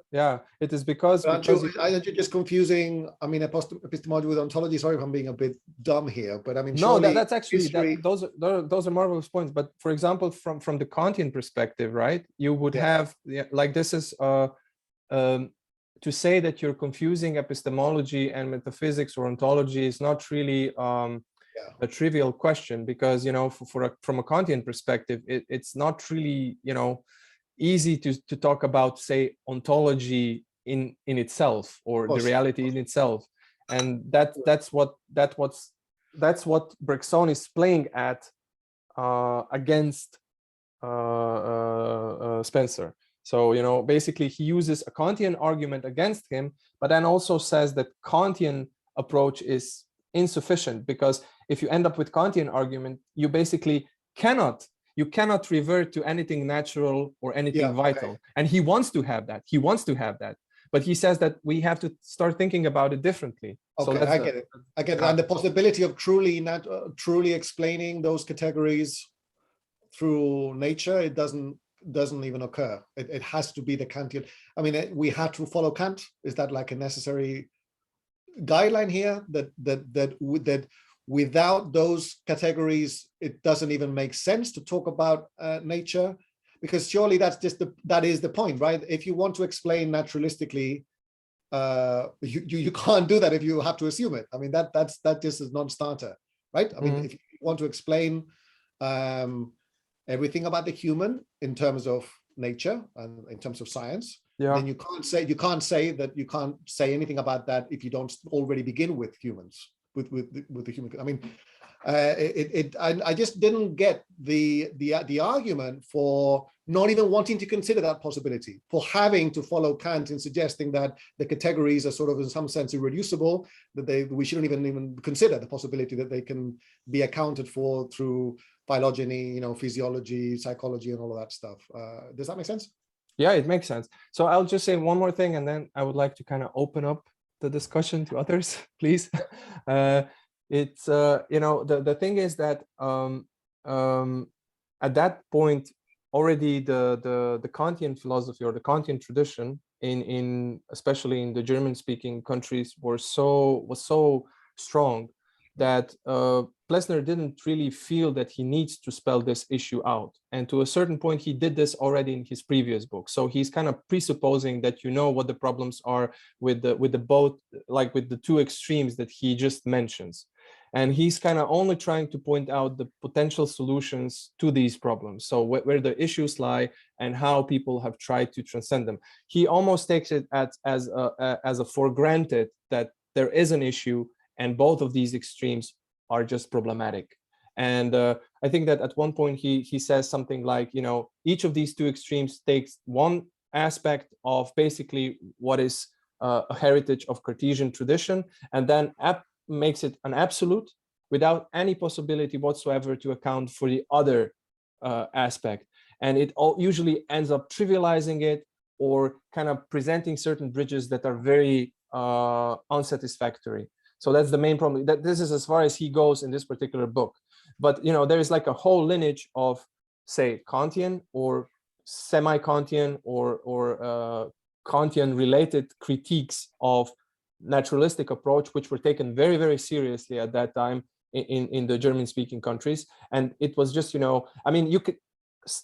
it is because aren't you just confusing, I mean, epistemology with ontology? Sorry if I'm being a bit dumb here, but I mean, no, surely that's actually history... those are marvelous points. But for example, from the Kantian perspective, right, you would have like, this is to say that you're confusing epistemology and metaphysics or ontology is not really a trivial question, because, you know, from a Kantian perspective, it's not really, you know, easy to talk about, say, ontology in itself, or the reality in itself. And that's what Bergson is playing at against Spencer. So, you know, basically he uses a Kantian argument against him, but then also says that Kantian approach is insufficient, because if you end up with Kantian argument, you basically cannot revert to anything natural or anything vital. And he wants to have that. But he says that we have to start thinking about it differently. Okay, so I get it. And the possibility of truly explaining those categories through nature, it doesn't even occur. It has to be the Kantian. I mean, we have to follow Kant. Is that like a necessary guideline here, that without those categories, it doesn't even make sense to talk about nature? Because surely that is the point, right? If you want to explain naturalistically, you can't do that if you have to assume it. I mean, that's just a non-starter, right? I mean, if you want to explain everything about the human in terms of nature and in terms of science, then you can't say that you can't say anything about that if you don't already begin with humans, with the human. I mean, I just didn't get the argument for not even wanting to consider that possibility, for having to follow Kant in suggesting that the categories are sort of in some sense irreducible, that we shouldn't even consider the possibility that they can be accounted for through phylogeny, you know, physiology, psychology, and all of that stuff. Does that make sense? Yeah, it makes sense. So I'll just say one more thing, and then I would like to kind of open up the discussion to others, please. It's you know, the thing is that at that point already the Kantian philosophy, or the Kantian tradition in especially in the German-speaking countries, was so strong that Plessner didn't really feel that he needs to spell this issue out. And to a certain point, he did this already in his previous book. So he's kind of presupposing that you know what the problems are with the both, like with the two extremes that he just mentions. And he's kind of only trying to point out the potential solutions to these problems. So where the issues lie and how people have tried to transcend them. He almost takes it as a for granted that there is an issue, and both of these extremes are just problematic. And I think that at one point he says something like, you know, each of these two extremes takes one aspect of basically what is a heritage of Cartesian tradition, and then makes it an absolute without any possibility whatsoever to account for the other aspect. And it all usually ends up trivializing it, or kind of presenting certain bridges that are very unsatisfactory. So that's the main problem. That this is as far as he goes in this particular book. But you know, there is like a whole lineage of, say, Kantian or semi-Kantian or Kantian related critiques of naturalistic approach, which were taken very, very seriously at that time in the German-speaking countries. And it was just, you know, I mean,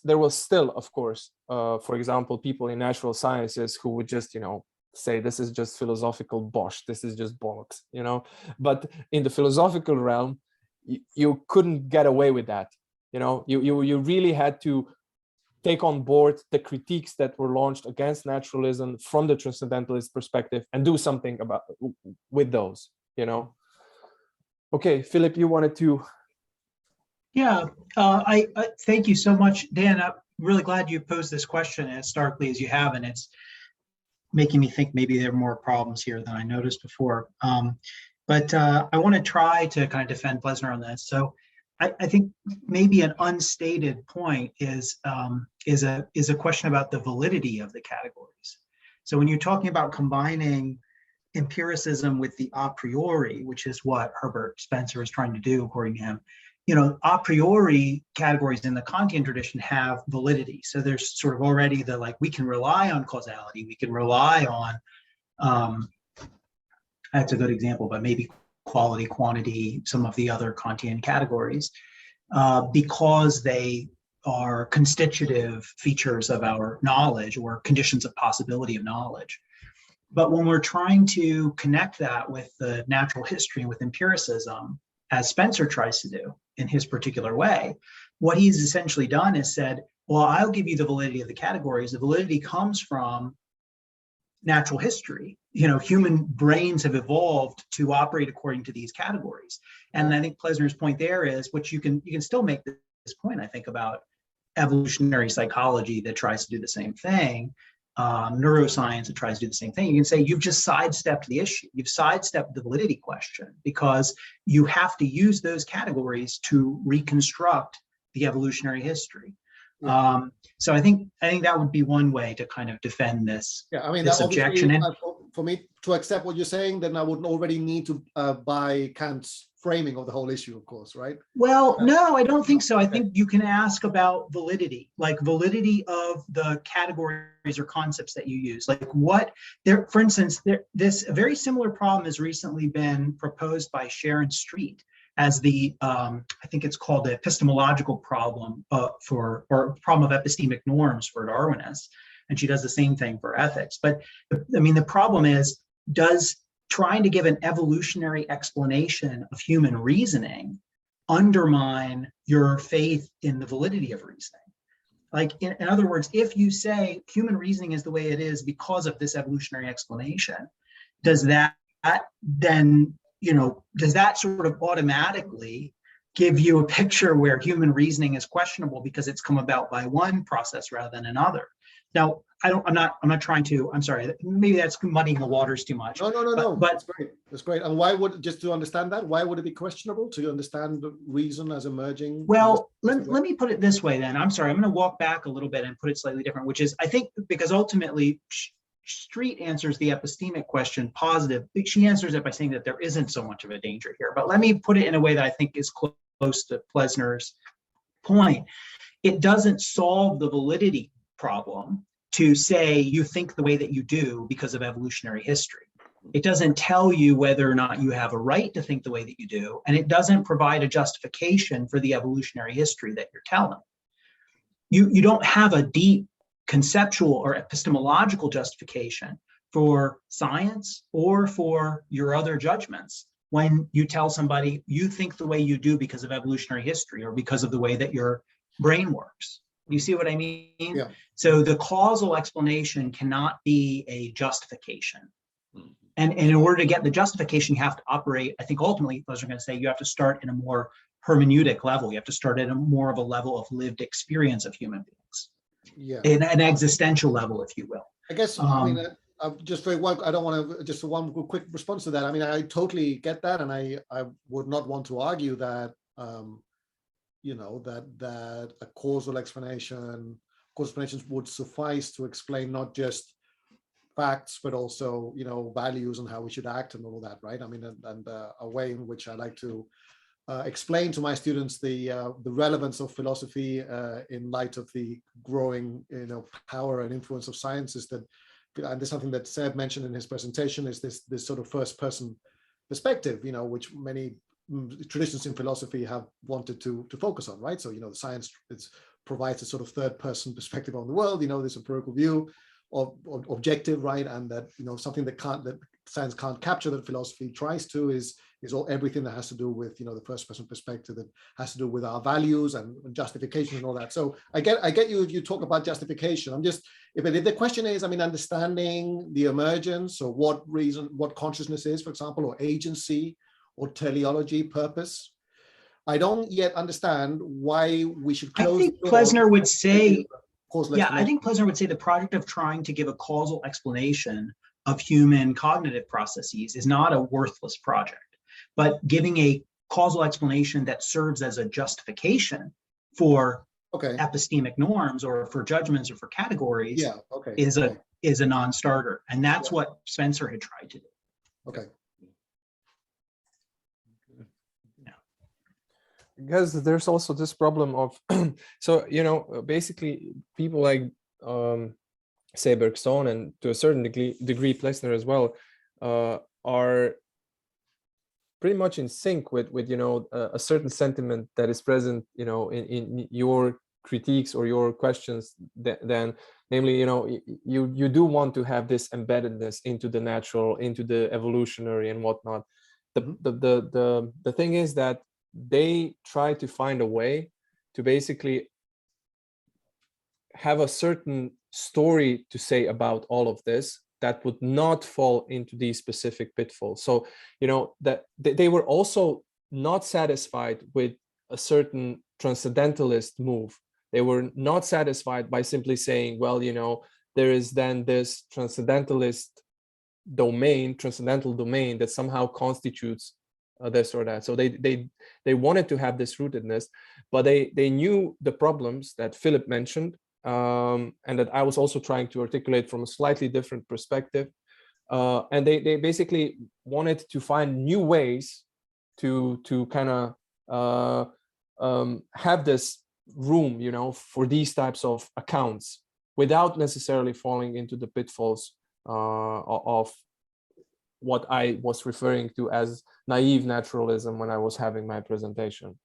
there was still, of course, for example, people in natural sciences who would just, you know, say this is just philosophical bosh, this is just bollocks, you know. But in the philosophical realm, you couldn't get away with that, you know. You really had to take on board the critiques that were launched against naturalism from the transcendentalist perspective and do something with those, you know. Okay, Philip, you wanted to. Yeah, I thank you so much, Dan. I'm really glad you posed this question as starkly as you have, and it's making me think maybe there are more problems here than I noticed before. But I want to try to kind of defend Plessner on this. So I think maybe an unstated point is a question about the validity of the categories. So when you're talking about combining empiricism with the a priori, which is what Herbert Spencer is trying to do, according to him, a priori categories in the Kantian tradition have validity. So there's sort of already the, like, we can rely on causality, we can rely on, that's a good example, but maybe quality, quantity, some of the other Kantian categories, because they are constitutive features of our knowledge or conditions of possibility of knowledge. But when we're trying to connect that with the natural history and with empiricism, as Spencer tries to do in his particular way, what he's essentially done is said, well, I'll give you the validity of the categories. The validity comes from natural history. Human brains have evolved to operate according to these categories. And I think Plessner's point there is, which you can still make this point, I think, about evolutionary psychology that tries to do the same thing, neuroscience that tries to do the same thing. You can say you've just sidestepped the issue. You've sidestepped the validity question because you have to use those categories to reconstruct the evolutionary history. Yeah. So I think that would be one way to kind of defend this. Yeah, I mean, this objection. For me to accept what you're saying, then I would already need to buy Kant's framing of the whole issue, of course, right? Well, no, I don't think so. I think you can ask about validity, like validity of the categories or concepts that you use. Like what there, for instance, this a very similar problem has recently been proposed by Sharon Street as the, I think it's called the epistemological problem or problem of epistemic norms for Darwinists. And she does the same thing for ethics. But I mean, the problem is, does trying to give an evolutionary explanation of human reasoning undermine your faith in the validity of reasoning? Like, in other words, if you say human reasoning is the way it is because of this evolutionary explanation, does that then, does that sort of automatically give you a picture where human reasoning is questionable because it's come about by one process rather than another? Now, I'm not trying to, I'm sorry, maybe that's muddying the waters too much. No. But that's great. That's great. And why would, just to understand that, why would it be questionable to understand the reason as emerging? Well, let me put it this way then. I'm sorry, I'm going to walk back a little bit and put it slightly different, which is, I think, because ultimately Street answers the epistemic question positive. She answers it by saying that there isn't so much of a danger here. But let me put it in a way that I think is close to Plessner's point. It doesn't solve the validity problem to say you think the way that you do because of evolutionary history. It doesn't tell you whether or not you have a right to think the way that you do, and it doesn't provide a justification for the evolutionary history that you're telling. You don't have a deep conceptual or epistemological justification for science or for your other judgments when you tell somebody you think the way you do because of evolutionary history or because of the way that your brain works. You see what I mean? Yeah. So the causal explanation cannot be a justification. And in order to get the justification, you have to operate, I think ultimately, those are going to say, you have to start in a more hermeneutic level. You have to start at a more of a level of lived experience of human beings. Yeah. In an existential level, if you will. I guess, I mean, just very one, I don't want to, just one quick response to that. I mean, I totally get that. And I would not want to argue that, that a causal explanations would suffice to explain not just facts, but also, values and how we should act and all of that, right? I mean, and a way in which I like to explain to my students the relevance of philosophy in light of the growing, power and influence of science is that, and there's something that Seb mentioned in his presentation, is this sort of first-person perspective, which many traditions in philosophy have wanted to focus on, right? So, the science provides a sort of third-person perspective on the world, this empirical view of objective, right? And that, something that science can't capture, that philosophy tries to, is everything that has to do with, the first-person perspective, that has to do with our values and justification and all that. So I get you if you talk about justification. I'm just, if the question is, I mean, understanding the emergence or what consciousness is, for example, or agency, or teleology, purpose. I don't yet understand why we should close. I think Plessner would say, I think Plessner would say the project of trying to give a causal explanation of human cognitive processes is not a worthless project, but giving a causal explanation that serves as a justification for epistemic norms or for judgments or for categories is a non-starter. And that's what Spencer had tried to do. Okay. because there's also this problem of so basically people like say Bergson and to a certain degree Plessner as well are pretty much in sync with a certain sentiment that is present in your critiques or your questions, then namely you do want to have this embeddedness into the natural, into the evolutionary and whatnot. The thing is that they try to find a way to basically have a certain story to say about all of this that would not fall into these specific pitfalls. So that they were also not satisfied with a certain transcendentalist move. They were not satisfied by simply saying, well, there is then this transcendental domain that somehow constitutes this or that. So they wanted to have this rootedness, but they knew the problems that Philip mentioned, and that I was also trying to articulate from a slightly different perspective. And they basically wanted to find new ways to kind of have this room, for these types of accounts without necessarily falling into the pitfalls of what I was referring to as naive naturalism when I was having my presentation.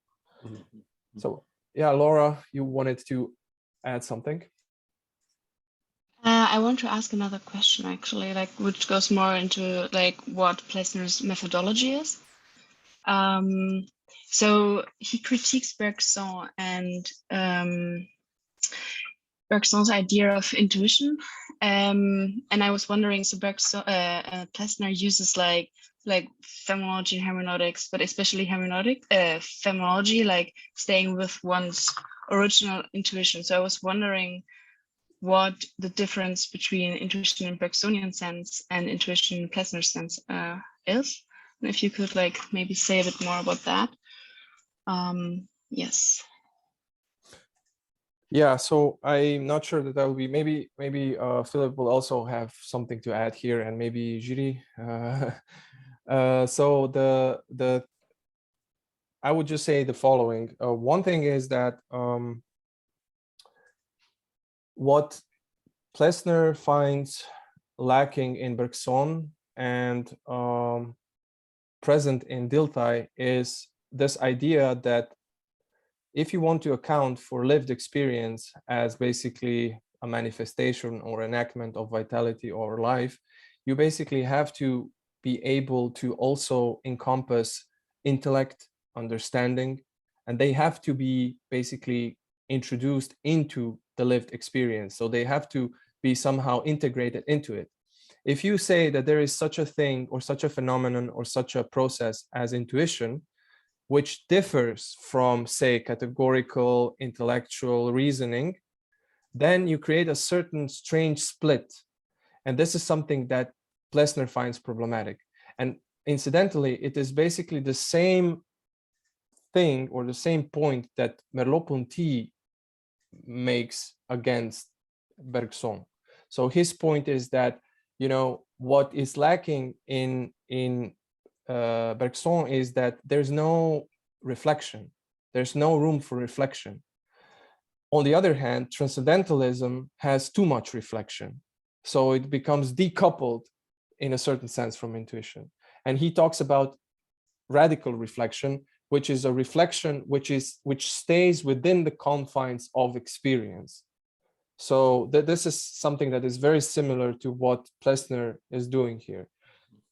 So yeah, Laura, you wanted to add something? I want to ask another question, actually, which goes more into what Plessner's methodology is. So he critiques Bergson and Bergson's idea of intuition, and I was wondering, so Bergson, Plessner uses like phenomenology and hermeneutics, but especially phenomenology, staying with one's original intuition. So I was wondering what the difference between intuition in Bergsonian sense and intuition in Plessner's sense is. And if you could maybe say a bit more about that. Yes. Yeah, so I'm not sure that will be, maybe Philip will also have something to add here, and maybe Jiri. So I would just say the following. One thing is that what Plessner finds lacking in Bergson and present in Dilthey is this idea that if you want to account for lived experience as basically a manifestation or enactment of vitality or life, you basically have to be able to also encompass intellect, understanding, and they have to be basically introduced into the lived experience. So they have to be somehow integrated into it. If you say that there is such a thing or such a phenomenon or such a process as intuition, which differs from, say, categorical intellectual reasoning, then you create a certain strange split. And this is something that Plessner finds problematic. And incidentally, it is basically the same thing or the same point that Merleau-Ponty makes against Bergson. So his point is that, what is lacking in Bergson is that there's no reflection. There's no room for reflection. On the other hand, transcendentalism has too much reflection. So it becomes decoupled in a certain sense from intuition. And he talks about radical reflection, which is a reflection which stays within the confines of experience. So this is something that is very similar to what Plessner is doing here.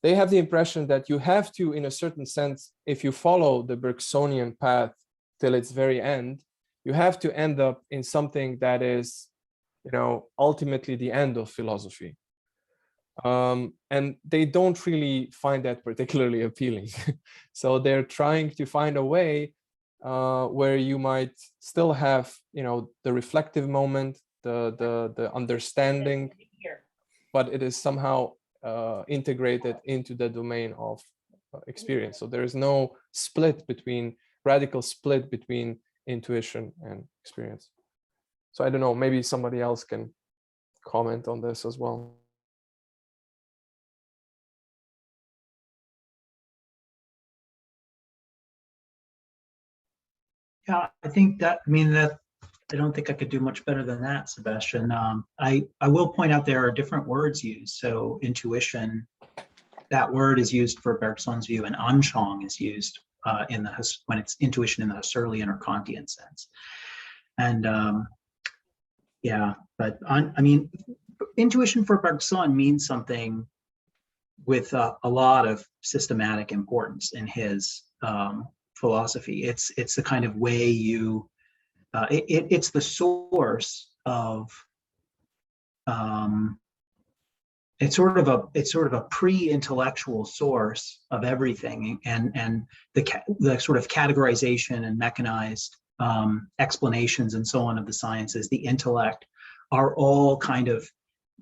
They have the impression that you have to, in a certain sense, if you follow the Bergsonian path till its very end, you have to end up in something that is, ultimately the end of philosophy. And they don't really find that particularly appealing. So they're trying to find a way where you might still have, the reflective moment, the understanding, but it is somehow integrated into the domain of experience. So there is no radical split between intuition and experience. So I don't know, maybe somebody else can comment on this as well. Yeah, I think that, I mean, that I don't think I could do much better than that, Sebastian. I will point out there are different words used. So intuition, that word is used for Bergson's view, and Anschauung is used when it's intuition in the Husserlian or Kantian sense. And yeah, but I mean, intuition for Bergson means something with a lot of systematic importance in his philosophy. It's the kind of way you it's the source of it's sort of a pre-intellectual source of everything, and the sort of categorization and mechanized explanations and so on of the sciences, the intellect, are all kind of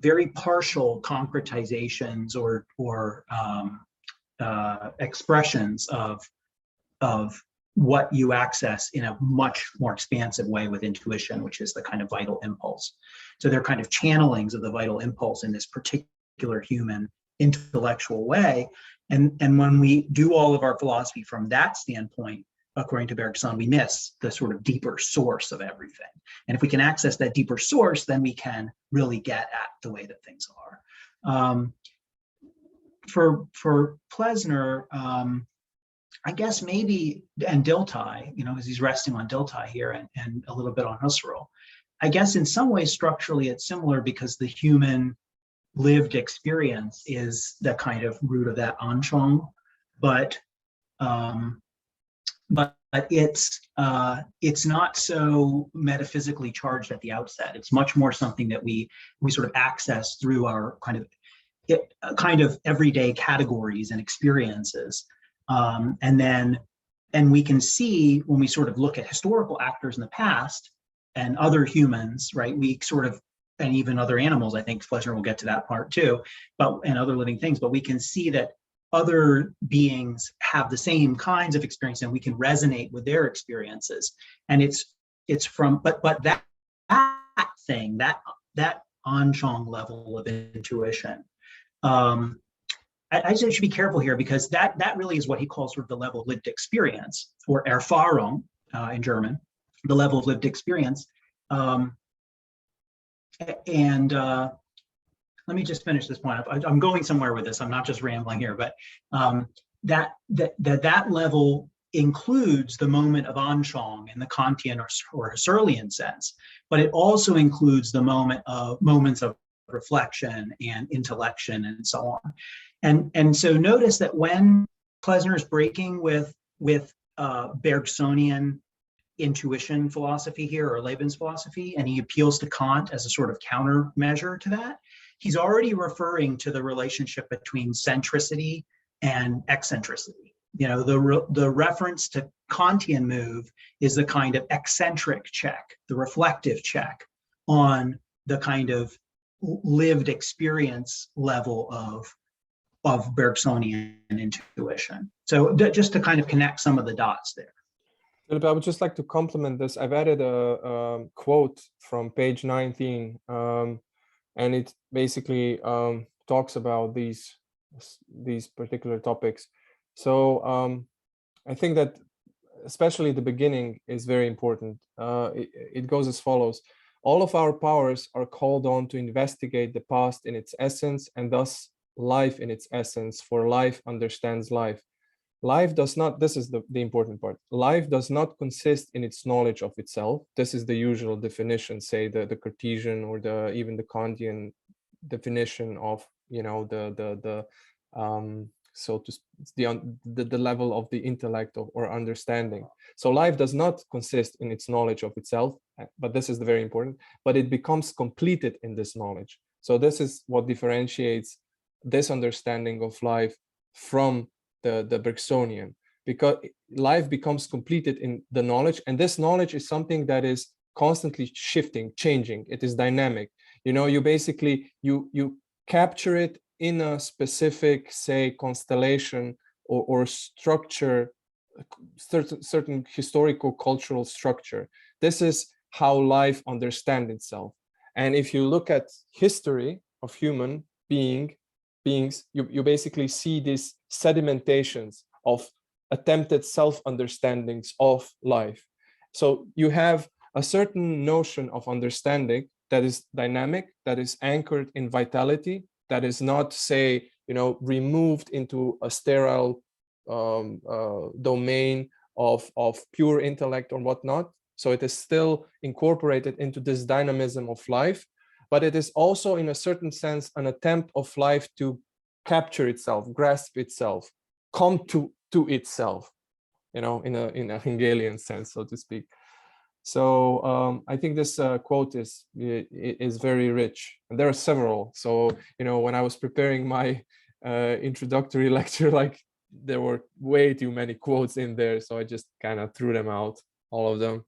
very partial concretizations or expressions of what you access in a much more expansive way with intuition, which is the kind of vital impulse. So they're kind of channelings of the vital impulse in this particular human intellectual way. And when we do all of our philosophy from that standpoint, according to Bergson, we miss the sort of deeper source of everything. And if we can access that deeper source, then we can really get at the way that things are. For Plessner, I guess maybe, and Dilthey, as he's resting on Dilthey here and a little bit on Husserl, I guess in some ways structurally it's similar, because the human lived experience is the kind of root of that Anschauung, but it's not so metaphysically charged at the outset. It's much more something that we sort of access through our kind of everyday categories and experiences. And we can see, when we sort of look at historical actors in the past and other humans, right, we sort of, and even other animals, I think Plessner will get to that part too, and other living things, but we can see that other beings have the same kinds of experience, and we can resonate with their experiences. And it's from, but that thing, that Anschauung level of intuition, I should be careful here, because that really is what he calls sort of the level of lived experience, or Erfahrung in German, the level of lived experience. Let me just finish this point. I'm going somewhere with this. I'm not just rambling here, but that level includes the moment of Anschauung in the Kantian or Husserlian sense, but it also includes the moments of reflection and intellection and so on. And so notice that when Plessner is breaking with Bergsonian intuition philosophy here, or Lebens philosophy, and he appeals to Kant as a sort of countermeasure to that, he's already referring to the relationship between centricity and eccentricity. The reference to Kantian move is the kind of eccentric check, the reflective check on the kind of lived experience level of Bergsonian intuition. So just to kind of connect some of the dots there. Philip, I would just like to complement this. I've added a quote from page 19, and it basically talks about these particular topics. So I think that especially the beginning is very important. It goes as follows. All of our powers are called on to investigate the past in its essence, and thus life in its essence, for life understands life. Life does not, this is the important part, life does not consist in its knowledge of itself. This is the usual definition, say the Cartesian or even the Kantian definition of, so to the level of the intellect or understanding. So life does not consist in its knowledge of itself, but this is the very important, but it becomes completed in this knowledge. So this is what differentiates this understanding of life from the Bergsonian, because life becomes completed in the knowledge, and this knowledge is something that is constantly shifting, changing. It is dynamic. You basically you capture it in a specific, say, constellation or structure, certain historical cultural structure. This is how life understands itself. And if you look at history of human beings, you basically see these sedimentations of attempted self-understandings of life. So you have a certain notion of understanding that is dynamic, that is anchored in vitality, that is not, say, removed into a sterile domain of pure intellect or whatnot. So it is still incorporated into this dynamism of life, but it is also, in a certain sense, an attempt of life to capture itself, grasp itself, come to itself, in a Hegelian sense, so to speak. So I think this quote is very rich, and there are several. So when I was preparing my introductory lecture, like, there were way too many quotes in there, so I just kind of threw them out, all of them.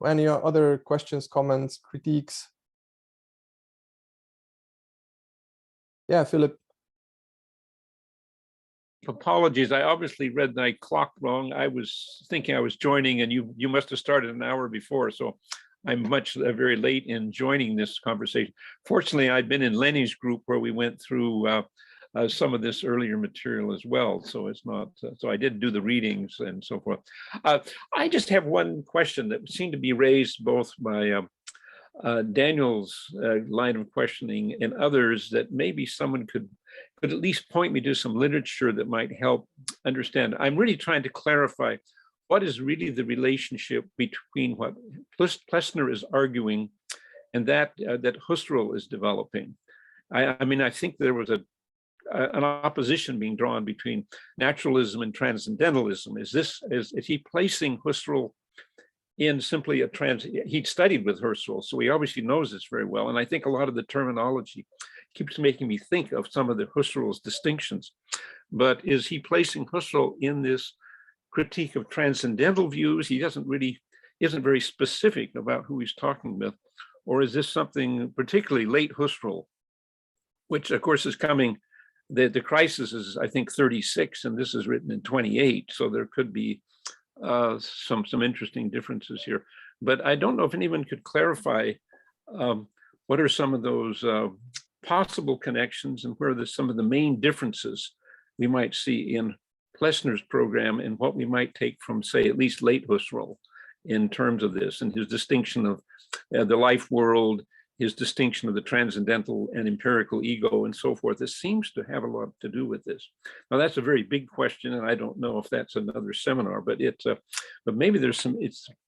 Any other questions, comments, critiques? Yeah, Philip. Apologies, I obviously read my clock wrong. I was thinking I was joining, and you must have started an hour before, so I'm very late in joining this conversation. Fortunately, I'd been in Lenny's group where we went through some of this earlier material as well, so it's not. So I did do the readings and so forth. I just have one question that seemed to be raised both by Daniel's line of questioning and others, that maybe someone could at least point me to some literature that might help understand. I'm really trying to clarify what is really the relationship between what Plessner is arguing and that Husserl is developing. I mean, I think there was an opposition being drawn between naturalism and transcendentalism. Is he placing Husserl in simply he'd studied with Husserl, so he obviously knows this very well. And I think a lot of the terminology keeps making me think of some of the Husserl's distinctions. But is he placing Husserl in this critique of transcendental views? He isn't very specific about who he's talking with. Or is this something particularly late Husserl, which of course is coming, the crisis is, I think, 36, and this is written in 28. So there could be some interesting differences here. But I don't know if anyone could clarify what are some of those possible connections, and where are some of the main differences we might see in Plessner's program and what we might take from, say, at least late Husserl in terms of this, and his distinction of the life world, his distinction of the transcendental and empirical ego, and so forth. This seems to have a lot to do with this. Now, that's a very big question, and I don't know if that's another seminar, but but maybe there's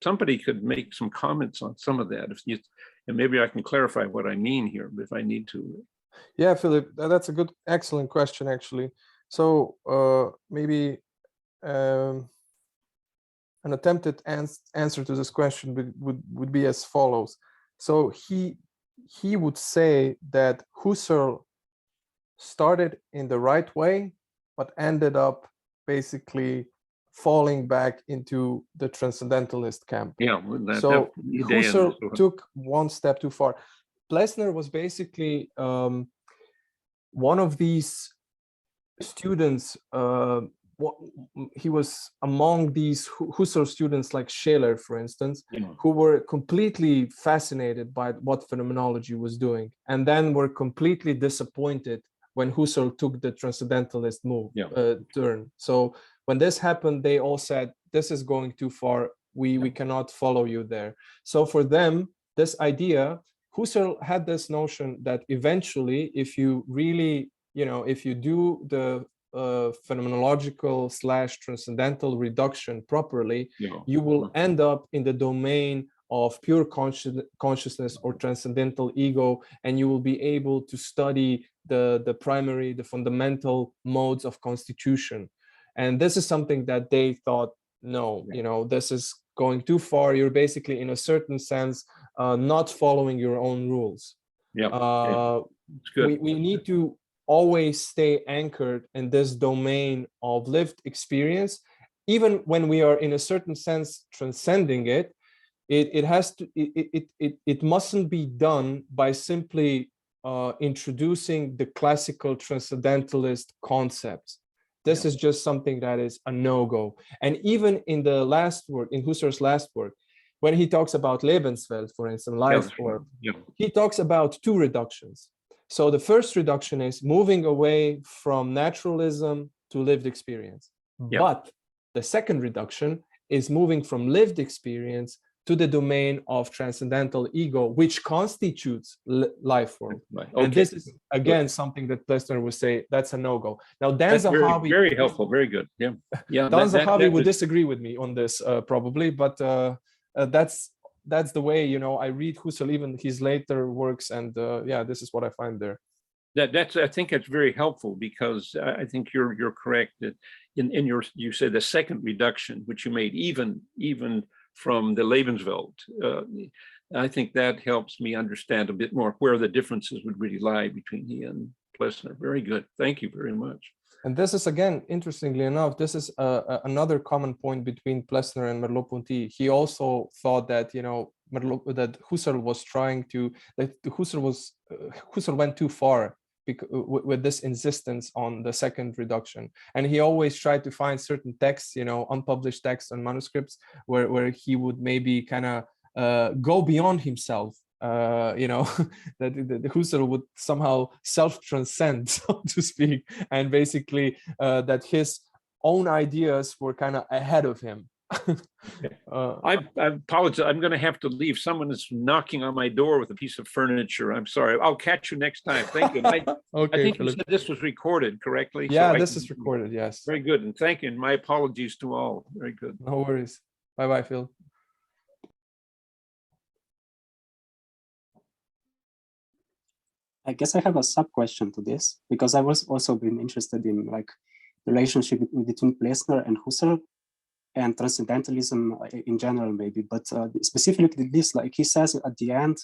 somebody could make some comments on some of that, and maybe I can clarify what I mean here if I need to. Yeah, Philip, that's a excellent question, actually. So maybe an attempted answer to this question would be as follows. So he would say that Husserl started in the right way, but ended up basically falling back into the transcendentalist camp. Yeah. So Husserl took one step too far. Plessner was basically one of these students. He was among these Husserl students, like Scheler, for instance, who were completely fascinated by what phenomenology was doing, and then were completely disappointed when Husserl took the transcendentalist turn. So when this happened, they all said, this is going too far. We cannot follow you there. So for them, this idea, Husserl had this notion that eventually, if you really, if you do the phenomenological / transcendental reduction properly, you will end up in the domain of pure consciousness or transcendental ego, and you will be able to study the fundamental modes of constitution. And this is something that they thought, no, this is going too far. You're basically, in a certain sense, not following your own rules. We need to always stay anchored in this domain of lived experience, even when we are, in a certain sense, transcending it. It mustn't be done by simply introducing the classical transcendentalist concepts. This is just something that is a no-go. And even in the last work, in Husserl's last work, when he talks about Lebenswelt, for instance, life form, he talks about two reductions. So the first reduction is moving away from naturalism to lived experience. But the second reduction is moving from lived experience to the domain of transcendental ego, which constitutes life form. And this is, again, something that Plessner would say, that's a no-go. Now, Dan Zahavi... Very helpful, very good. Dan Zahavi would disagree with me on this, probably, but that's the way, you know, I read Husserl, even his later works, and yeah, this is what I find there. I think that's very helpful, because I think you're correct that in your, you said the second reduction, which you made even from the Lebenswelt, I think that helps me understand a bit more where the differences would really lie between he and Plessner. Very good. Thank you very much. And this is, again, interestingly enough, this is another common point between Plessner and Merleau-Ponty. He also thought that, you know, that Husserl was trying to, that Husserl went too far with this insistence on the second reduction. And he always tried to find certain texts, you know, unpublished texts and manuscripts where he would maybe kind of go beyond himself. You know, that Husserl would somehow self-transcend, so to speak, and basically that his own ideas were kind of ahead of him. I apologize. I'm going to have to leave. Someone is knocking on my door with a piece of furniture. I'm sorry. I'll catch you next time. Thank you. I think you said this was recorded correctly. Yeah, so this is recorded. Yes. Very good. And thank you. And my apologies to all. Very good. No worries. Bye-bye, Phil. I guess I have a sub question to this, because I was also been interested in like the relationship between Plessner and Husserl and transcendentalism in general, maybe, but specifically this, like he says at the end,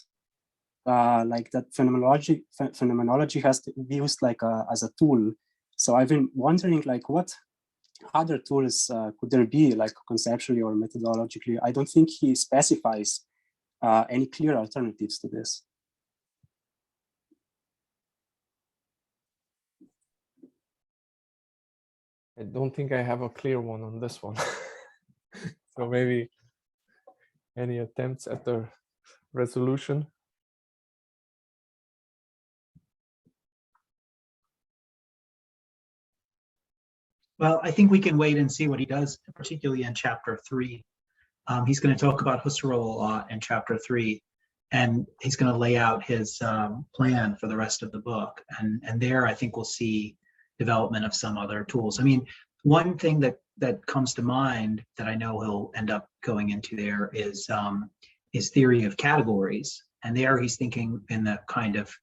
like that phenomenology has to be used like as a tool. So I've been wondering, like, what other tools could there be, like conceptually or methodologically? I don't think he specifies any clear alternatives to this. I don't think I have a clear one on this one. So maybe any attempts at the resolution? Well, I think we can wait and see what he does, particularly in chapter 3. He's going to talk about Husserl a lot in chapter 3, and he's going to lay out his plan for the rest of the book. And there, I think we'll see development of some other tools. I mean, one thing that comes to mind that I know he'll end up going into there is his theory of categories. And there he's thinking in the kind of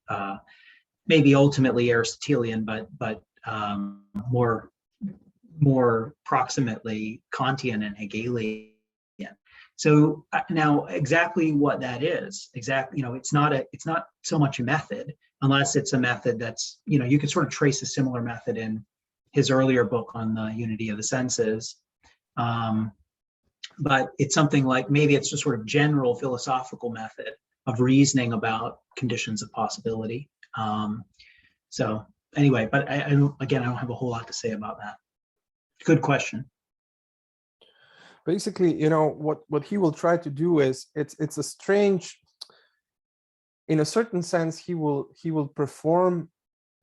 maybe ultimately Aristotelian, but more proximately Kantian and Hegelian. So now exactly what that is, exactly, you know, it's not so much a method, unless it's a method that's, you know, you could sort of trace a similar method in his earlier book on the unity of the senses. But it's something like, maybe it's a sort of general philosophical method of reasoning about conditions of possibility. So anyway, but I don't have a whole lot to say about that. Good question. Basically, you know, what he will try to do is, it's a strange, in a certain sense, he will perform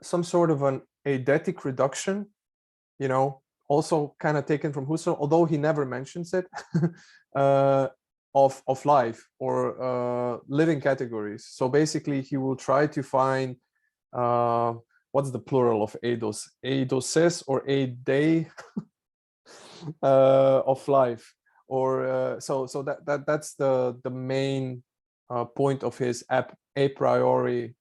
some sort of an eidetic reduction, you know, also kind of taken from Husserl, although he never mentions it, of life or living categories. So basically, he will try to find what's the plural of eidos? Eidoses or eidei of life, or so that's the main point of his a priori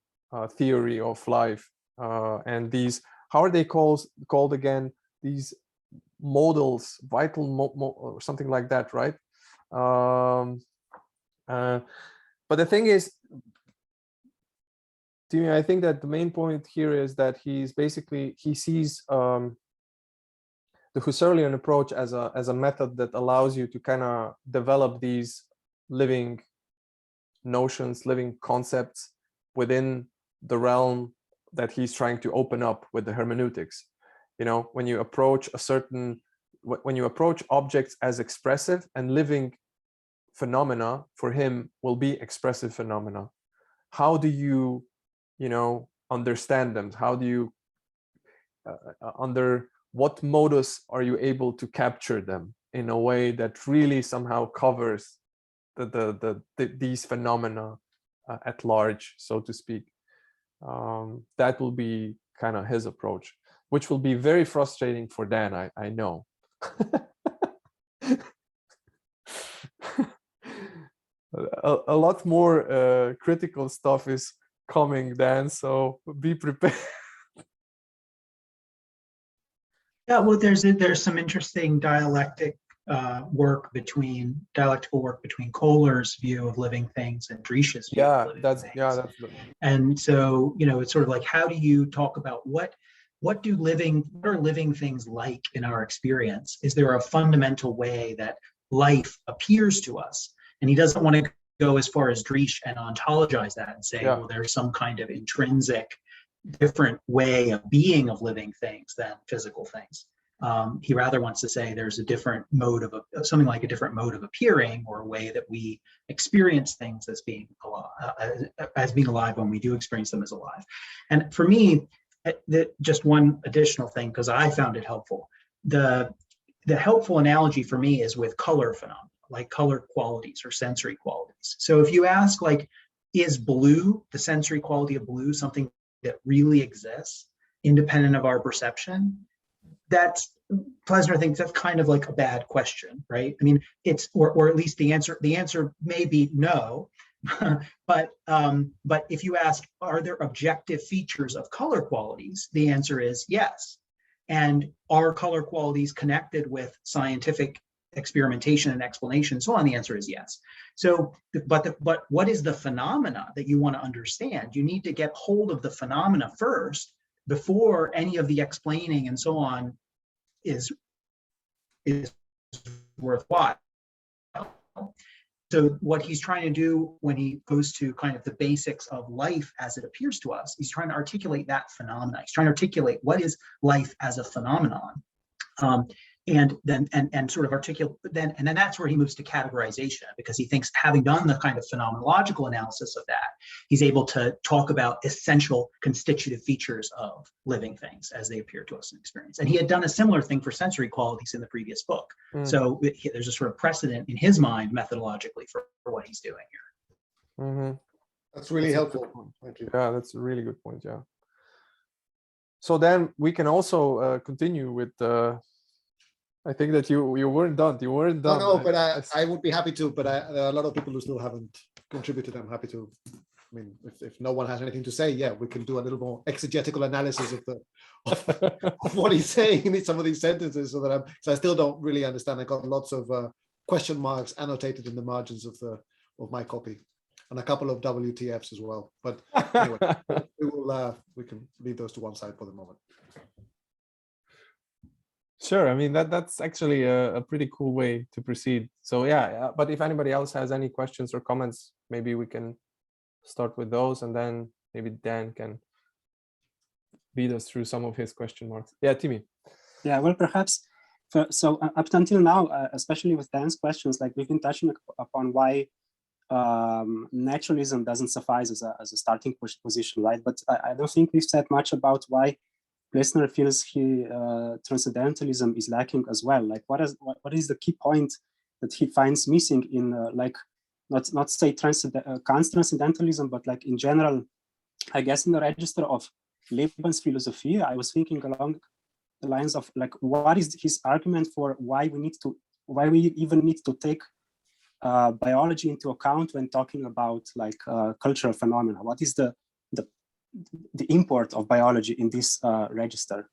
theory of life. And these, how are they called again? These modals, vital or something like that, right? But the thing is, to me, I think that the main point here is that he sees the Husserlian approach as a method that allows you to kind of develop these living notions, living concepts within the realm that he's trying to open up with the hermeneutics. you know, when you approach when you approach objects as expressive, and living phenomena for him will be expressive phenomena. How do you, you know, understand them? How do you, under what modus are you able to capture them in a way that really somehow covers these phenomena at large, so to speak? That will be kind of his approach, which will be very frustrating for Dan, I know. A lot more critical stuff is coming, Dan, so be prepared. Yeah, well, there's some interesting dialectical work between Kohler's view of living things and Driesch's view of living things. That's And so, you know, it's sort of like, how do you talk about what are living things like in our experience? Is there a fundamental way that life appears to us? And he doesn't want to go as far as Driesch and ontologize that and say, well, there's some kind of intrinsic different way of being of living things than physical things. He rather wants to say there's a different mode of something like a different mode of appearing, or a way that we experience things as being alive when we do experience them as alive. And for me, just one additional thing, because I found it helpful. The helpful analogy for me is with color phenomena, like color qualities or sensory qualities. So if you ask, like, is blue, the sensory quality of blue, something that really exists independent of our perception? That's, Plessner thinks that's kind of like a bad question, right? I mean, it's, or at least the answer may be no. but if you ask, are there objective features of color qualities? The answer is yes. And are color qualities connected with scientific experimentation and explanation and so on? The answer is yes. So, but what is the phenomena that you want to understand? You need to get hold of the phenomena first before any of the explaining and so on is worthwhile. So what he's trying to do when he goes to kind of the basics of life as it appears to us, he's trying to articulate that phenomena. He's trying to articulate what is life as a phenomenon. And then sort of articulate, and then that's where he moves to categorization, because he thinks, having done the kind of phenomenological analysis of that, he's able to talk about essential constitutive features of living things as they appear to us in experience. And he had done a similar thing for sensory qualities in the previous book. So there's a sort of precedent in his mind methodologically for what he's doing here. That's really helpful. Thank you. Yeah, that's a really good point. Yeah. So then we can also continue with I think that you weren't done. You weren't done. No, but I would be happy to. But there are a lot of people who still haven't contributed. I'm happy to. I mean, if no one has anything to say, yeah, we can do a little more exegetical analysis of what he's saying in some of these sentences, so I still don't really understand. I got lots of question marks annotated in the margins of my copy, and a couple of WTFs as well. But anyway, we can leave those to one side for the moment. Sure. I mean, that's actually a pretty cool way to proceed. So yeah, but if anybody else has any questions or comments, maybe we can start with those, and then maybe Dan can lead us through some of his question marks. Yeah, Timmy. Yeah, well, perhaps. So up until now, especially with Dan's questions, like we've been touching upon why naturalism doesn't suffice as a starting position, right? But I don't think we've said much about why Plessner feels transcendentalism is lacking as well. Like, what is the key point that he finds missing in like, not say Kant's transcendentalism, but like in general, I guess in the register of Lebensphilosophie, I was thinking along the lines of like, what is his argument for why we even need to take biology into account when talking about like cultural phenomena? What is the import of biology in this register?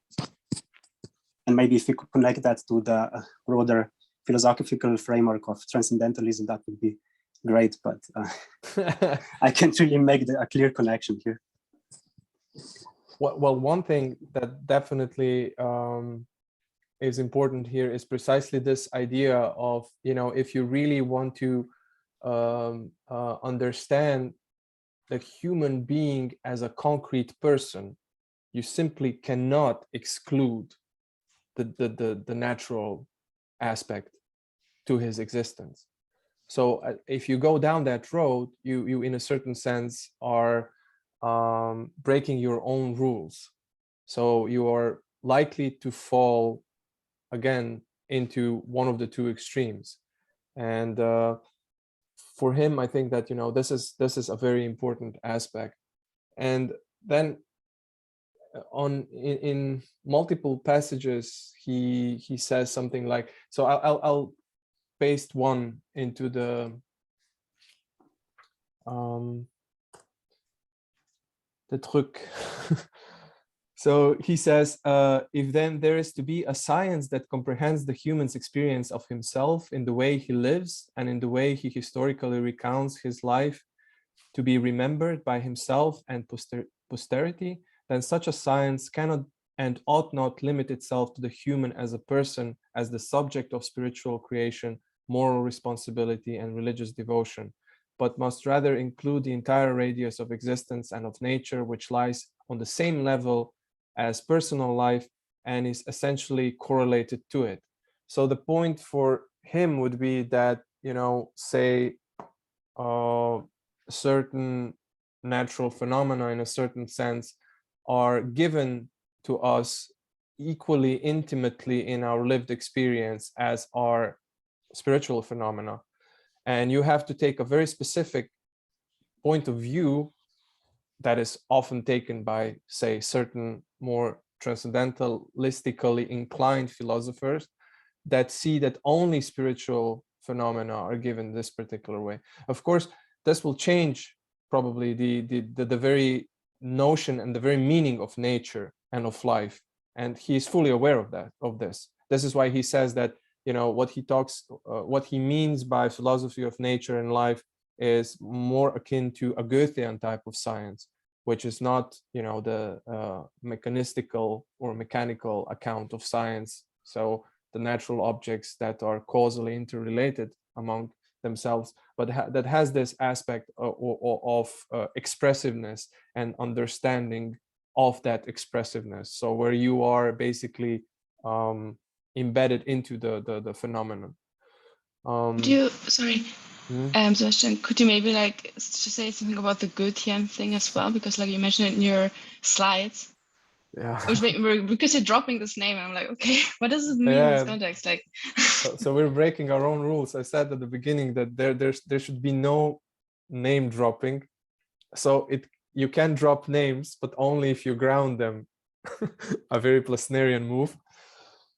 And maybe if we could connect that to the broader philosophical framework of transcendentalism, that would be great, but I can't really make a clear connection here. Well, one thing that definitely is important here is precisely this idea of, if you really want to understand the human being as a concrete person, you simply cannot exclude the natural aspect to his existence. So if you go down that road, you in a certain sense are breaking your own rules. So you are likely to fall again into one of the two extremes. And for him, I think that, you know, this is a very important aspect. And then in multiple passages, he says something like, so I'll paste one into the truc. So he says, if then there is to be a science that comprehends the human's experience of himself in the way he lives and in the way he historically recounts his life to be remembered by himself and posterity, then such a science cannot and ought not limit itself to the human as a person, as the subject of spiritual creation, moral responsibility, and religious devotion, but must rather include the entire radius of existence and of nature, which lies on the same level as personal life and is essentially correlated to it. So the point for him would be that, you know, say certain natural phenomena in a certain sense are given to us equally intimately in our lived experience as are spiritual phenomena. And you have to take a very specific point of view that is often taken by, say, certain more transcendentalistically inclined philosophers that see that only spiritual phenomena are given this particular way. Of course, this will change probably the very notion and the very meaning of nature and of life. And he is fully aware of that, of this. This is why he says that, you know, what he means by philosophy of nature and life is more akin to a Goethean type of science, which is not, you know, the mechanistical or mechanical account of science. So the natural objects that are causally interrelated among themselves, but that has this aspect of expressiveness and understanding of that expressiveness. So where you are basically embedded into the phenomenon. Sebastian, could you maybe like to say something about the Goethean thing as well? Because like you mentioned it in your slides. Yeah. Because you're dropping this name, I'm like, okay, what does it mean in this context? Like, so we're breaking our own rules. I said at the beginning that there should be no name dropping. So you can drop names, but only if you ground them. A very Plessnerian move.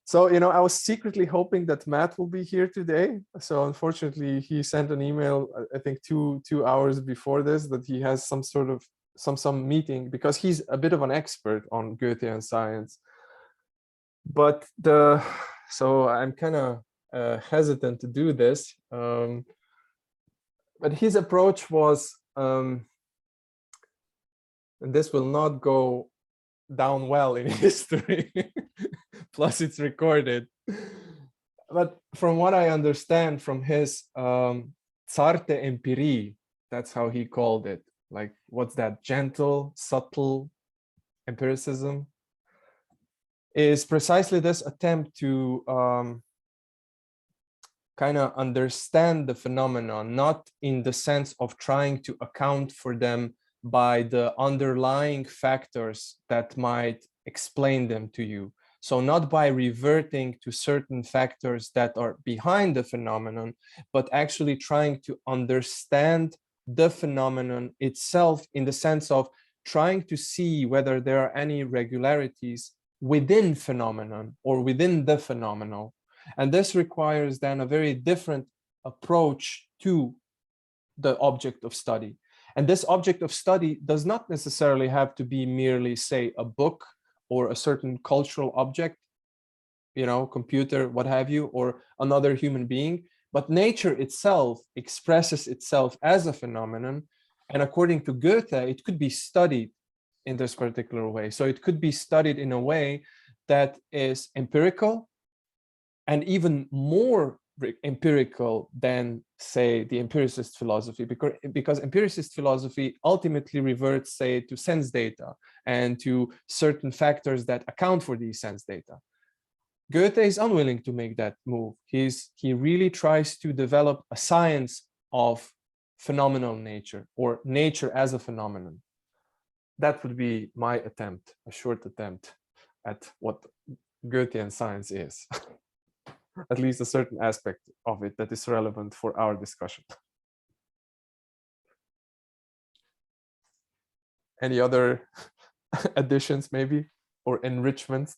So, you know, I was secretly hoping that Matt will be here today. So unfortunately, he sent an email, I think two hours before this, that he has some sort of some meeting, because he's a bit of an expert on Goethean science. But so I'm kind of hesitant to do this. But his approach was, and this will not go down well in history, plus it's recorded. But from what I understand from his Zarte Empirie, that's how he called it. Like, what's that? Gentle, subtle empiricism, is precisely this attempt to kind of understand the phenomena, not in the sense of trying to account for them by the underlying factors that might explain them to you. So not by reverting to certain factors that are behind the phenomenon, but actually trying to understand the phenomenon itself in the sense of trying to see whether there are any regularities within phenomenon or within the phenomenal. And this requires then a very different approach to the object of study. And this object of study does not necessarily have to be merely, say, a book or a certain cultural object, you know, computer, what have you, or another human being, but nature itself expresses itself as a phenomenon. And according to Goethe, it could be studied in this particular way. So it could be studied in a way that is empirical and even more empirical than, say, the empiricist philosophy, because empiricist philosophy ultimately reverts, say, to sense data and to certain factors that account for these sense data. Goethe is unwilling to make that move. He really tries to develop a science of phenomenal nature, or nature as a phenomenon. That would be my attempt, a short attempt at what Goethean science is. At least a certain aspect of it that is relevant for our discussion. Any other additions maybe, or enrichments?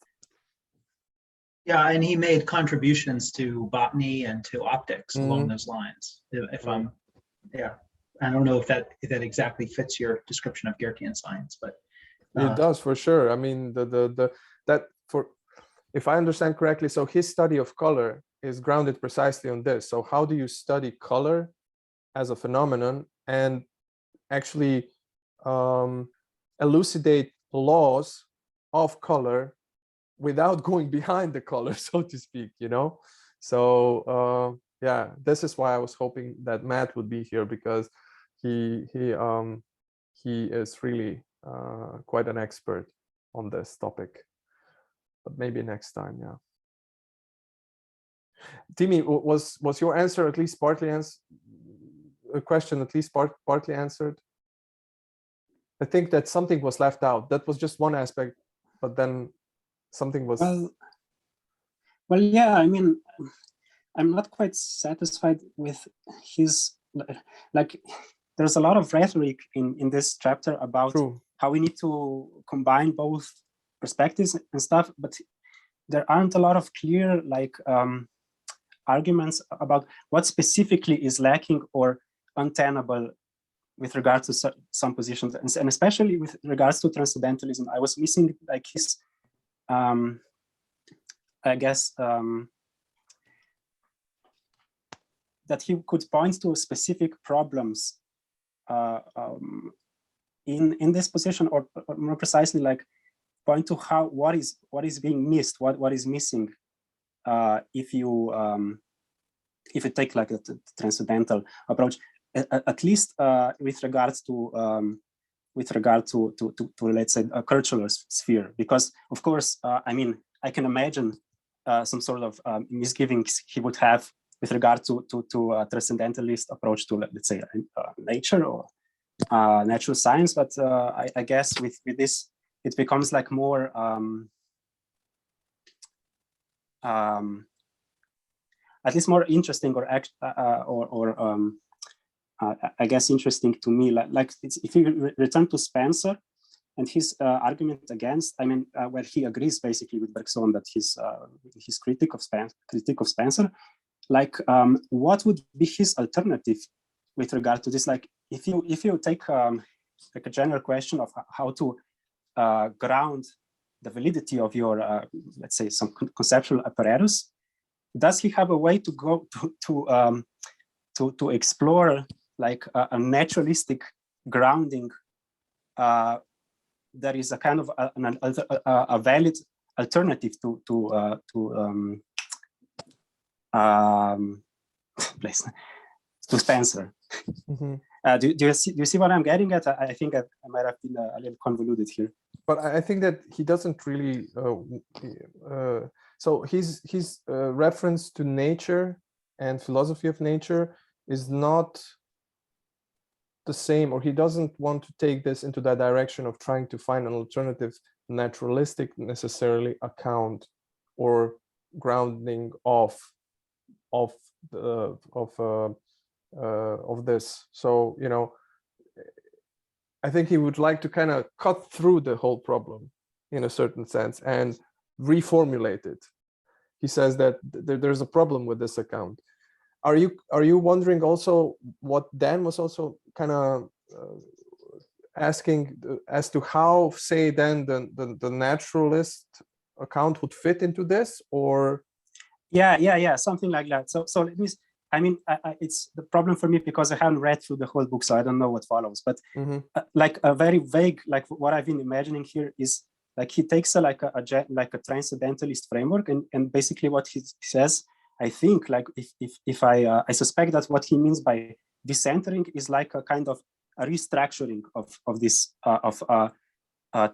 Yeah, and he made contributions to botany and to optics along those lines. If I'm, yeah, I don't know if that exactly fits your description of Goethean science, but it does for sure. I mean, if I understand correctly, so his study of color is grounded precisely on this. So how do you study color as a phenomenon and actually elucidate laws of color without going behind the color, so to speak, you know? So yeah, this is why I was hoping that Matt would be here, because he is really quite an expert on this topic. But maybe next time, yeah. Timmy, was your answer at least partly partly answered? I think that something was left out. That was just one aspect, but then something was. Well, yeah. I mean, I'm not quite satisfied with his, like. There's a lot of rhetoric in this chapter about how we need to combine both perspectives and stuff, but there aren't a lot of clear arguments about what specifically is lacking or untenable with regards to some positions, and especially with regards to transcendentalism. I was missing like his, I guess, that he could point to specific problems in this position, or more precisely, like point to what is being missed, what is missing if you take like a transcendental approach, at least with regard to let's say a cultural sphere, because of course I mean, I can imagine some sort of misgivings he would have with regard to a transcendentalist approach to, let's say, nature or natural science, but I guess with this it becomes like more at least more interesting, or I guess interesting to me. Like if you return to Spencer and his argument against, I mean, where he agrees basically with Bergson that his critique of Spencer, like what would be his alternative with regard to this? Like if you take like a general question of how to ground the validity of your let's say some conceptual apparatus, does he have a way to go to explore like a naturalistic grounding that is a kind of a valid alternative to Spencer? Mm-hmm. Do you see what I'm getting at? I think I might have been a little convoluted here. But I think that he doesn't really. So his reference to nature and philosophy of nature is not the same, or he doesn't want to take this into that direction of trying to find an alternative naturalistic necessarily account or grounding of this. So, you know, I think he would like to kind of cut through the whole problem in a certain sense and reformulate it. He says that there's a problem with this account. Are you wondering also what Dan was also kind of asking as to how, say, then the naturalist account would fit into this, or? Yeah, something like that. So let me. I mean, it's the problem for me because I haven't read through the whole book, so I don't know what follows. But like a very vague, like what I've been imagining here is like he takes a transcendentalist framework, and basically what he says, I think, like if I suspect that what he means by decentering is like a kind of a restructuring of this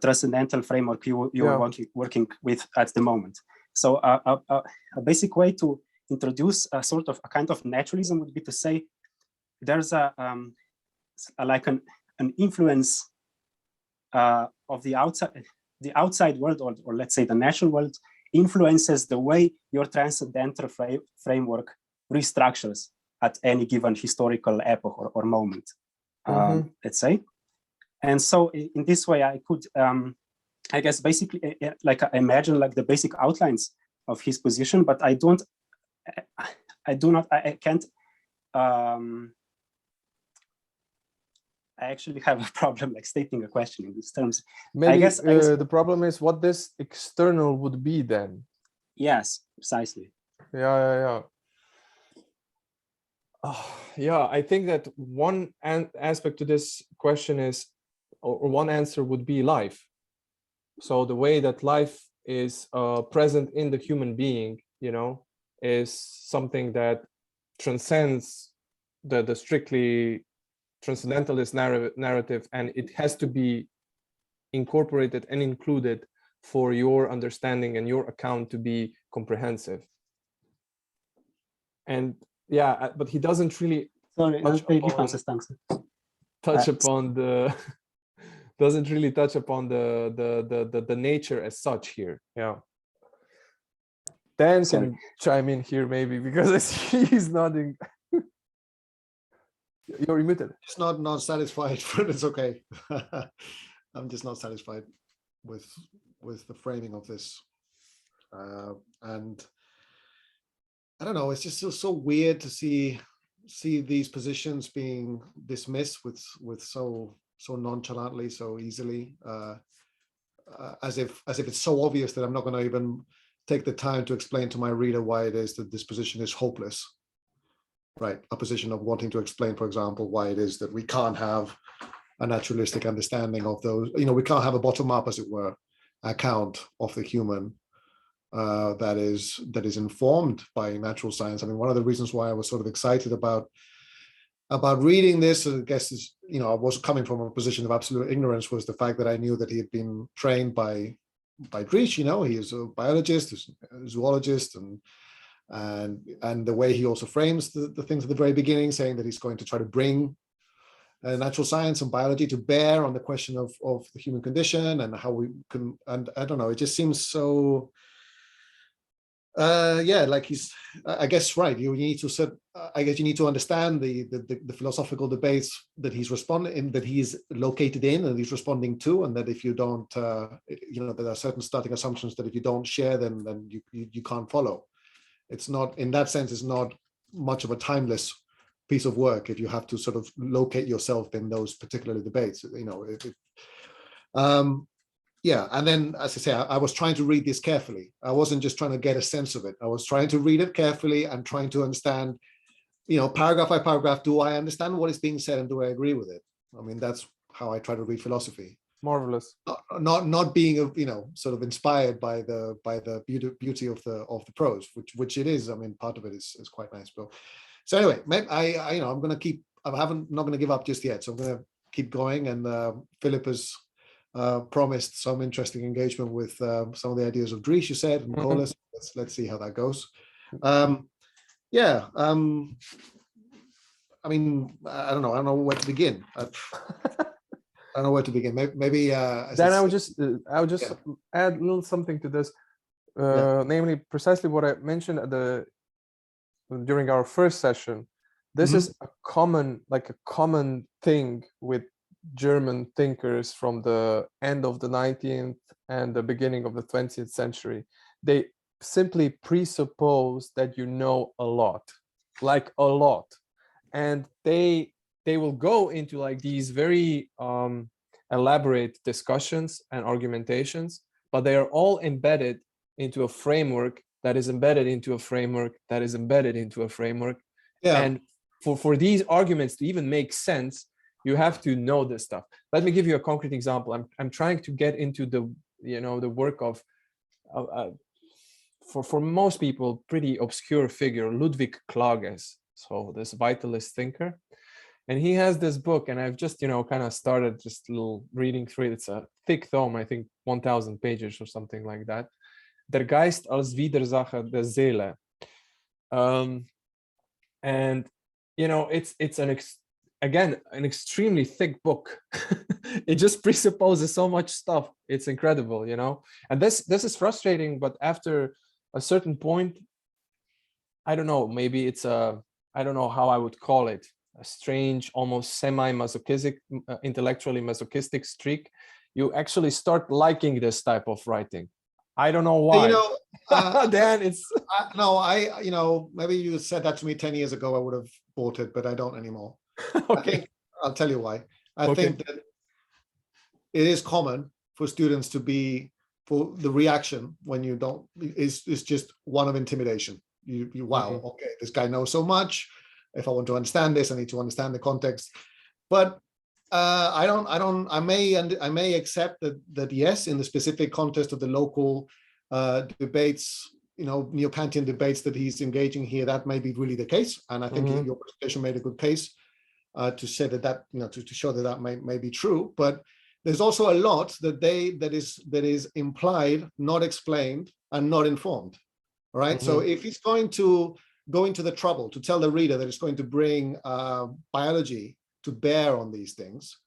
transcendental framework you are working with at the moment. So a basic way to introduce a sort of a kind of naturalism would be to say there's like an influence of the outside world, or let's say the natural world, influences the way your transcendental framework restructures at any given historical epoch or moment, let's say. And so in this way, I could, I guess, basically, like imagine like the basic outlines of his position, but I can't, I actually have a problem like stating a question in these terms. Maybe I guess the problem is what this external would be then. Yes, precisely. Yeah. Yeah, I think that one aspect to this question is, or one answer would be life. So the way that life is present in the human being, you know, is something that transcends the strictly transcendentalist narrative, and it has to be incorporated and included for your understanding and your account to be comprehensive. And yeah, but he doesn't really touch upon the doesn't really touch upon the nature as such here. Yeah. Dan can chime in here maybe, because I see he's nodding. You're muted. Just not satisfied, but it's okay. I'm just not satisfied with the framing of this, and I don't know. It's just so weird to see these positions being dismissed with so nonchalantly, so easily, as if it's so obvious that I'm not going to even take the time to explain to my reader why it is that this position is hopeless. Right, a position of wanting to explain, for example, why it is that we can't have a naturalistic understanding of those. You know, we can't have a bottom-up, as it were, account of the human that is informed by natural science. I mean, one of the reasons why I was sort of excited about reading this, I guess, is, you know, I was coming from a position of absolute ignorance, was the fact that I knew that he had been trained by Driesch. You know, he is a biologist, a zoologist, and the way he also frames the things at the very beginning, saying that he's going to try to bring natural science and biology to bear on the question of the human condition and how we can, and I don't know, it just seems so, yeah, like he's, I guess, right, you need to set, I guess you need to understand the philosophical debates that he's responding, that he's located in and he's responding to, and that if you don't, you know, there are certain starting assumptions that if you don't share, then you can't follow. It's not, in that sense, it's not much of a timeless piece of work if you have to sort of locate yourself in those particular debates, you know. Yeah, and then, as I say, I was trying to read this carefully. I wasn't just trying to get a sense of it. I was trying to read it carefully and trying to understand, you know, paragraph by paragraph, do I understand what is being said and do I agree with it? I mean, that's how I try to read philosophy. Marvelous. Not being, you know, sort of inspired by the beauty of the prose, which it is. I mean, part of it is quite nice. But so anyway, maybe I you know, I'm going to keep. Not going to give up just yet. So I'm going to keep going. And Philip has promised some interesting engagement with some of the ideas of Driesch, you said, and Nicholas. Let's see how that goes. Yeah. I mean, I don't know where to begin. I don't know where to begin. Maybe then I would just add a little something to this, namely precisely what I mentioned during our first session. This is a common thing with German thinkers from the end of the 19th and the beginning of the 20th century. They simply presuppose that you know a lot, like a lot, and they will go into like these very elaborate discussions and argumentations, but they are all embedded into a framework that is embedded into a framework that is embedded into a framework. Yeah. And for these arguments to even make sense, you have to know this stuff. Let me give you a concrete example. I'm trying to get into the work of for most people pretty obscure figure, Ludwig Klages. So this vitalist thinker, and he has this book, and I've just kind of started just a little reading through it. It's a thick tome, I think 1,000 pages or something like that. Der Geist als Widersacher der Seele. And you know, it's an extremely thick book. It just presupposes so much stuff. It's incredible, you know. And this is frustrating, but after a certain point, I don't know, maybe it's I don't know how I would call it, a strange, almost semi-masochistic, intellectually masochistic streak. You actually start liking this type of writing. I don't know why. You know, Dan, it's you know, maybe you said that to me 10 years ago, I would have bought it, but I don't anymore. okay. I think I'll tell you why. I Okay. think that it is common for students to be, for the reaction when you don't, is just one of intimidation. You wow, okay, this guy knows so much. If I want to understand this, I need to understand the context. But I may accept that yes, in the specific context of the local debates, you know, neo-Kantian debates that he's engaging here, that may be really the case. And I think your presentation made a good case to say that you know, to show that may be true. But there's also a lot that is implied, not explained, and not informed. All right. So if he's going to go into the trouble to tell the reader that it's going to bring biology to bear on these things,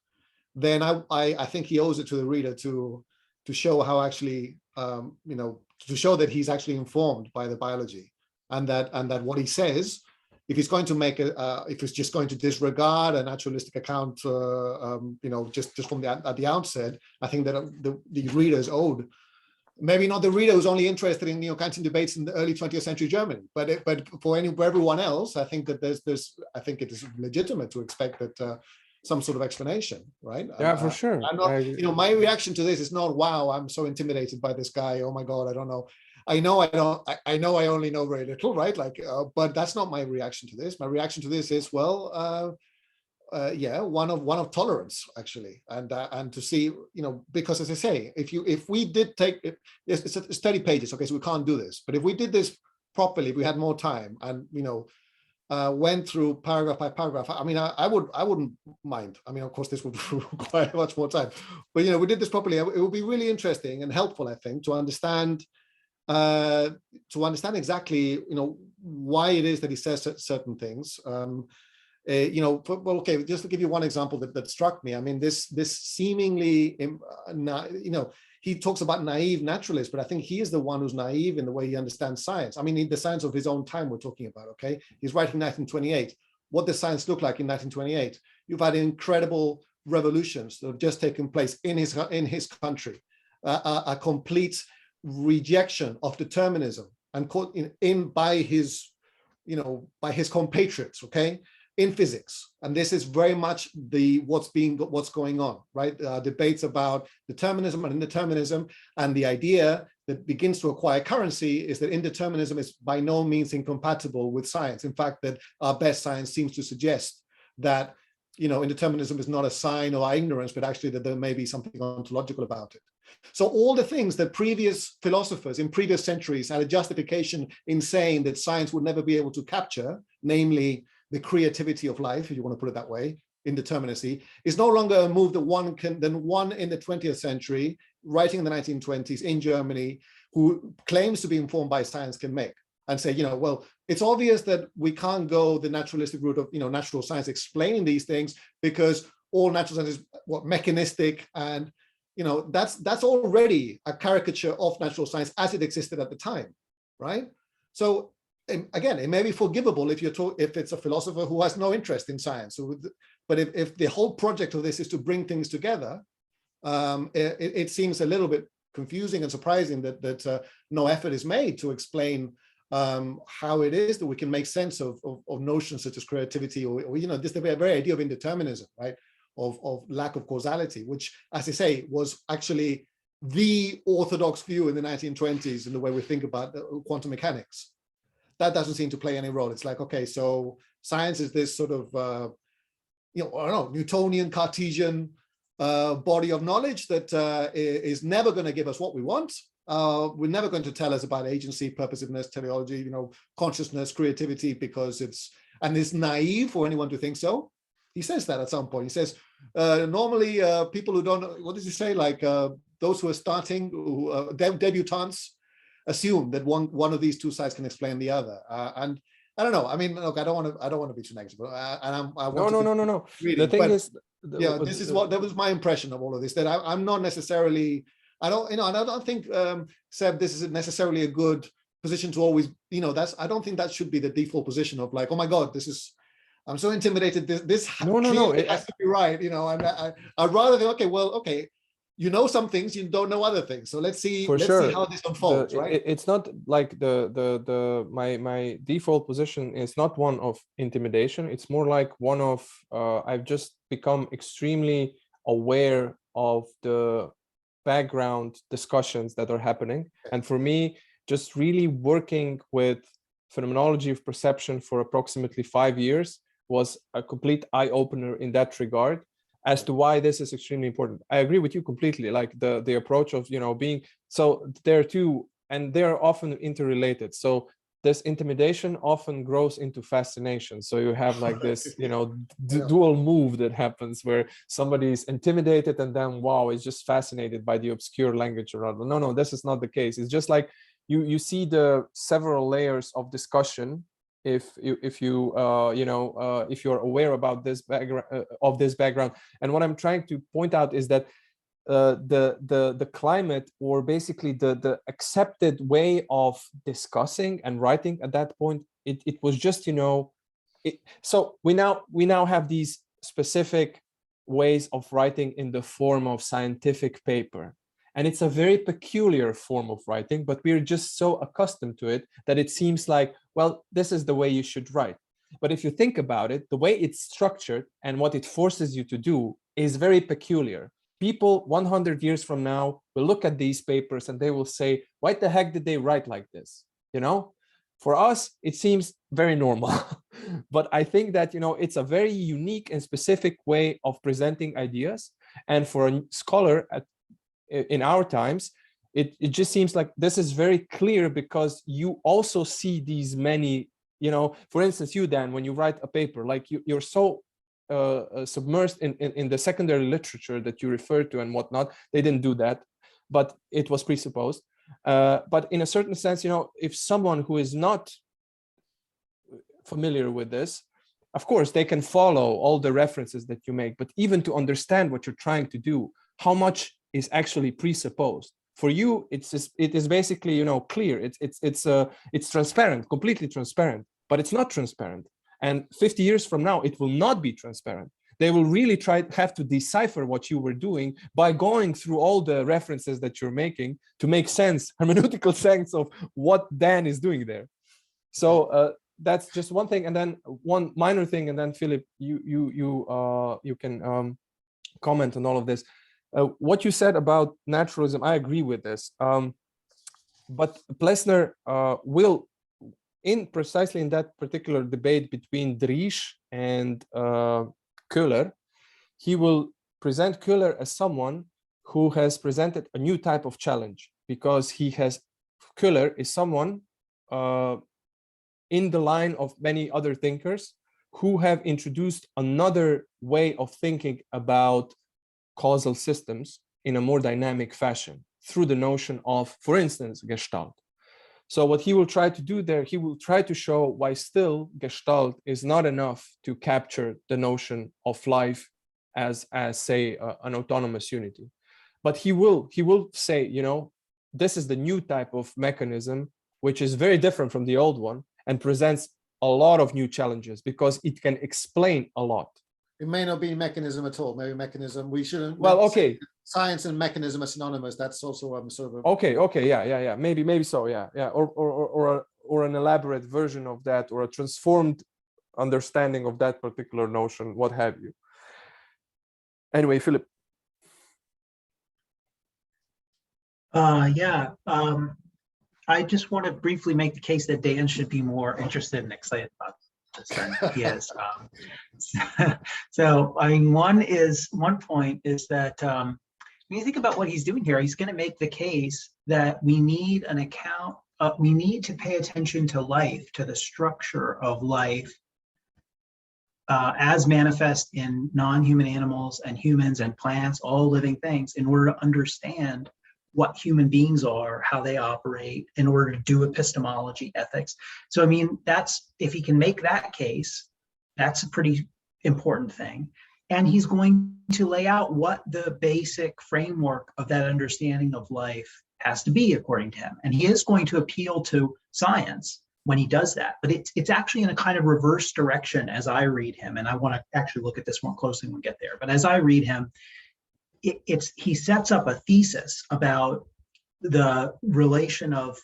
then I think he owes it to the reader to show how actually you know, to show that he's actually informed by the biology, and that what he says, if he's going to make if he's just going to disregard a naturalistic account, you know, just from at the outset, I think that the readers owed. Maybe not the reader who's only interested in neo-Kantian debates in the early 20th century Germany, but for everyone else, I think that I think it is legitimate to expect that some sort of explanation, right? Yeah, for sure. I'm not, you know, my reaction to this is not, wow, I'm so intimidated by this guy. Oh my God, I don't know. I know I only know very little, right? Like, but that's not my reaction to this. My reaction to this is, well, yeah, one of tolerance, actually, and to see, you know, because as I say, if we did take it's 30 pages, okay, so we can't do this, but if we did this properly, if we had more time, and you know, went through paragraph by paragraph, I mean, I wouldn't mind. I mean, of course, this would require much more time, but you know, we did this properly, it would be really interesting and helpful, I think, to understand exactly, you know, why it is that he says certain things. You know, well, okay, just to give you one example that struck me. I mean, this seemingly, you know, he talks about naive naturalists, but I think he is the one who's naive in the way he understands science. I mean, the science of his own time we're talking about, okay? He's writing 1928. What does science look like in 1928? You've had incredible revolutions that have just taken place in his country, a complete rejection of determinism and by his compatriots, okay? In physics, and this is very much what's going on, right? Debates about determinism and indeterminism, and the idea that begins to acquire currency is that indeterminism is by no means incompatible with science. In fact, that our best science seems to suggest that, you know, indeterminism is not a sign of our ignorance, but actually that there may be something ontological about it. So all the things that previous philosophers in previous centuries had a justification in saying that science would never be able to capture, namely the creativity of life, if you want to put it that way, indeterminacy, is no longer a move that one in the 20th century, writing in the 1920s in Germany, who claims to be informed by science can make, and say, you know, well, it's obvious that we can't go the naturalistic route of, you know, natural science explaining these things, because all natural science is mechanistic, and you know, that's already a caricature of natural science as it existed at the time, right? So again, it may be forgivable if it's a philosopher who has no interest in science. But if the whole project of this is to bring things together, it seems a little bit confusing and surprising that no effort is made to explain how it is that we can make sense of notions such as creativity, or you know, this the very idea of indeterminism, right? Of lack of causality, which, as I say, was actually the orthodox view in the 1920s in the way we think about quantum mechanics. That doesn't seem to play any role. It's like, okay, so science is this sort of, you know, I don't know, Newtonian, Cartesian body of knowledge that is never going to give us what we want. We're never going to tell us about agency, purposiveness, teleology, you know, consciousness, creativity, because it's naive for anyone to think so. He says that at some point. He says, normally people who don't, what does he say? Like those who are starting, debutantes, assume that one of these two sides can explain the other. And I don't know. I mean, look, I don't want to be too negative, and I want no. Reading, the thing is, yeah, this is that was my impression of all of this. That I'm not necessarily. I don't think, Seb, this is necessarily a good position to always. I don't think that should be the default position of like, oh my God, I'm so intimidated. This it has to be right. I'd rather think, okay, some things, you don't know other things. So let's see how this unfolds, right? It's not like my default position is not one of intimidation. It's more like one of I've just become extremely aware of the background discussions that are happening. And for me, just really working with phenomenology of perception for approximately 5 years was a complete eye-opener in that regard as to why this is extremely important. I agree with you completely, like the approach of being, so there are two, and they're often interrelated. So this intimidation often grows into fascination. So you have like this, dual move that happens where somebody is intimidated and then, wow, is just fascinated by the obscure language or other. No, this is not the case. It's just like you see the several layers of discussion if you're aware about this background. And what I'm trying to point out is that the climate, or basically the accepted way of discussing and writing at that point, it was just so we now have these specific ways of writing in the form of scientific paper, and it's a very peculiar form of writing, but we're just so accustomed to it that it seems like, well, this is the way you should write. But if you think about it, the way it's structured and what it forces you to do is very peculiar. People 100 years from now will look at these papers and they will say, why the heck did they write like this? For us, it seems very normal. But I think that, it's a very unique and specific way of presenting ideas. And for a scholar in our times, it just seems like this is very clear, because you also see these many, for instance, you, Dan, when you write a paper, like you're so submersed in the secondary literature that you refer to and whatnot. They didn't do that, but it was presupposed. But in a certain sense, if someone who is not familiar with this, of course, they can follow all the references that you make, but even to understand what you're trying to do, how much is actually presupposed. For you, it is basically, clear. It's transparent, completely transparent, but it's not transparent. And 50 years from now, it will not be transparent. They will really have to decipher what you were doing by going through all the references that you're making to make sense, hermeneutical sense of what Dan is doing there. So that's just one thing, and then one minor thing, and then Philip, you can comment on all of this. What you said about naturalism, I agree with this. But Plessner will, precisely in that particular debate between Driesch and Köhler, he will present Köhler as someone who has presented a new type of challenge, because Köhler is someone in the line of many other thinkers who have introduced another way of thinking about causal systems in a more dynamic fashion through the notion of, for instance, Gestalt. So what he will try to do there, he will try to show why still Gestalt is not enough to capture the notion of life as say, an autonomous unity. But he will say, this is the new type of mechanism, which is very different from the old one and presents a lot of new challenges because it can explain a lot. It may not be mechanism at all. Maybe mechanism. We shouldn't. Well, okay. Science and mechanism are synonymous. That's also sort of. Okay, yeah. Maybe so, yeah. Or an elaborate version of that, or a transformed understanding of that particular notion, what have you. Anyway, Philip. I just want to briefly make the case that Dan should be more interested and excited about this than he is. So, I mean, one point is that when you think about what he's doing here, he's going to make the case that we need an account. We need to pay attention to life, to the structure of life, as manifest in non-human animals and humans and plants, all living things, in order to understand what human beings are, how they operate in order to do epistemology, ethics. So, I mean, that's, if he can make that case, that's a pretty important thing. And he's going to lay out what the basic framework of that understanding of life has to be, according to him. And he is going to appeal to science when he does that. But it's actually in a kind of reverse direction as I read him. And I want to actually look at this more closely when we get there. But as I read him, he sets up a thesis about the relation of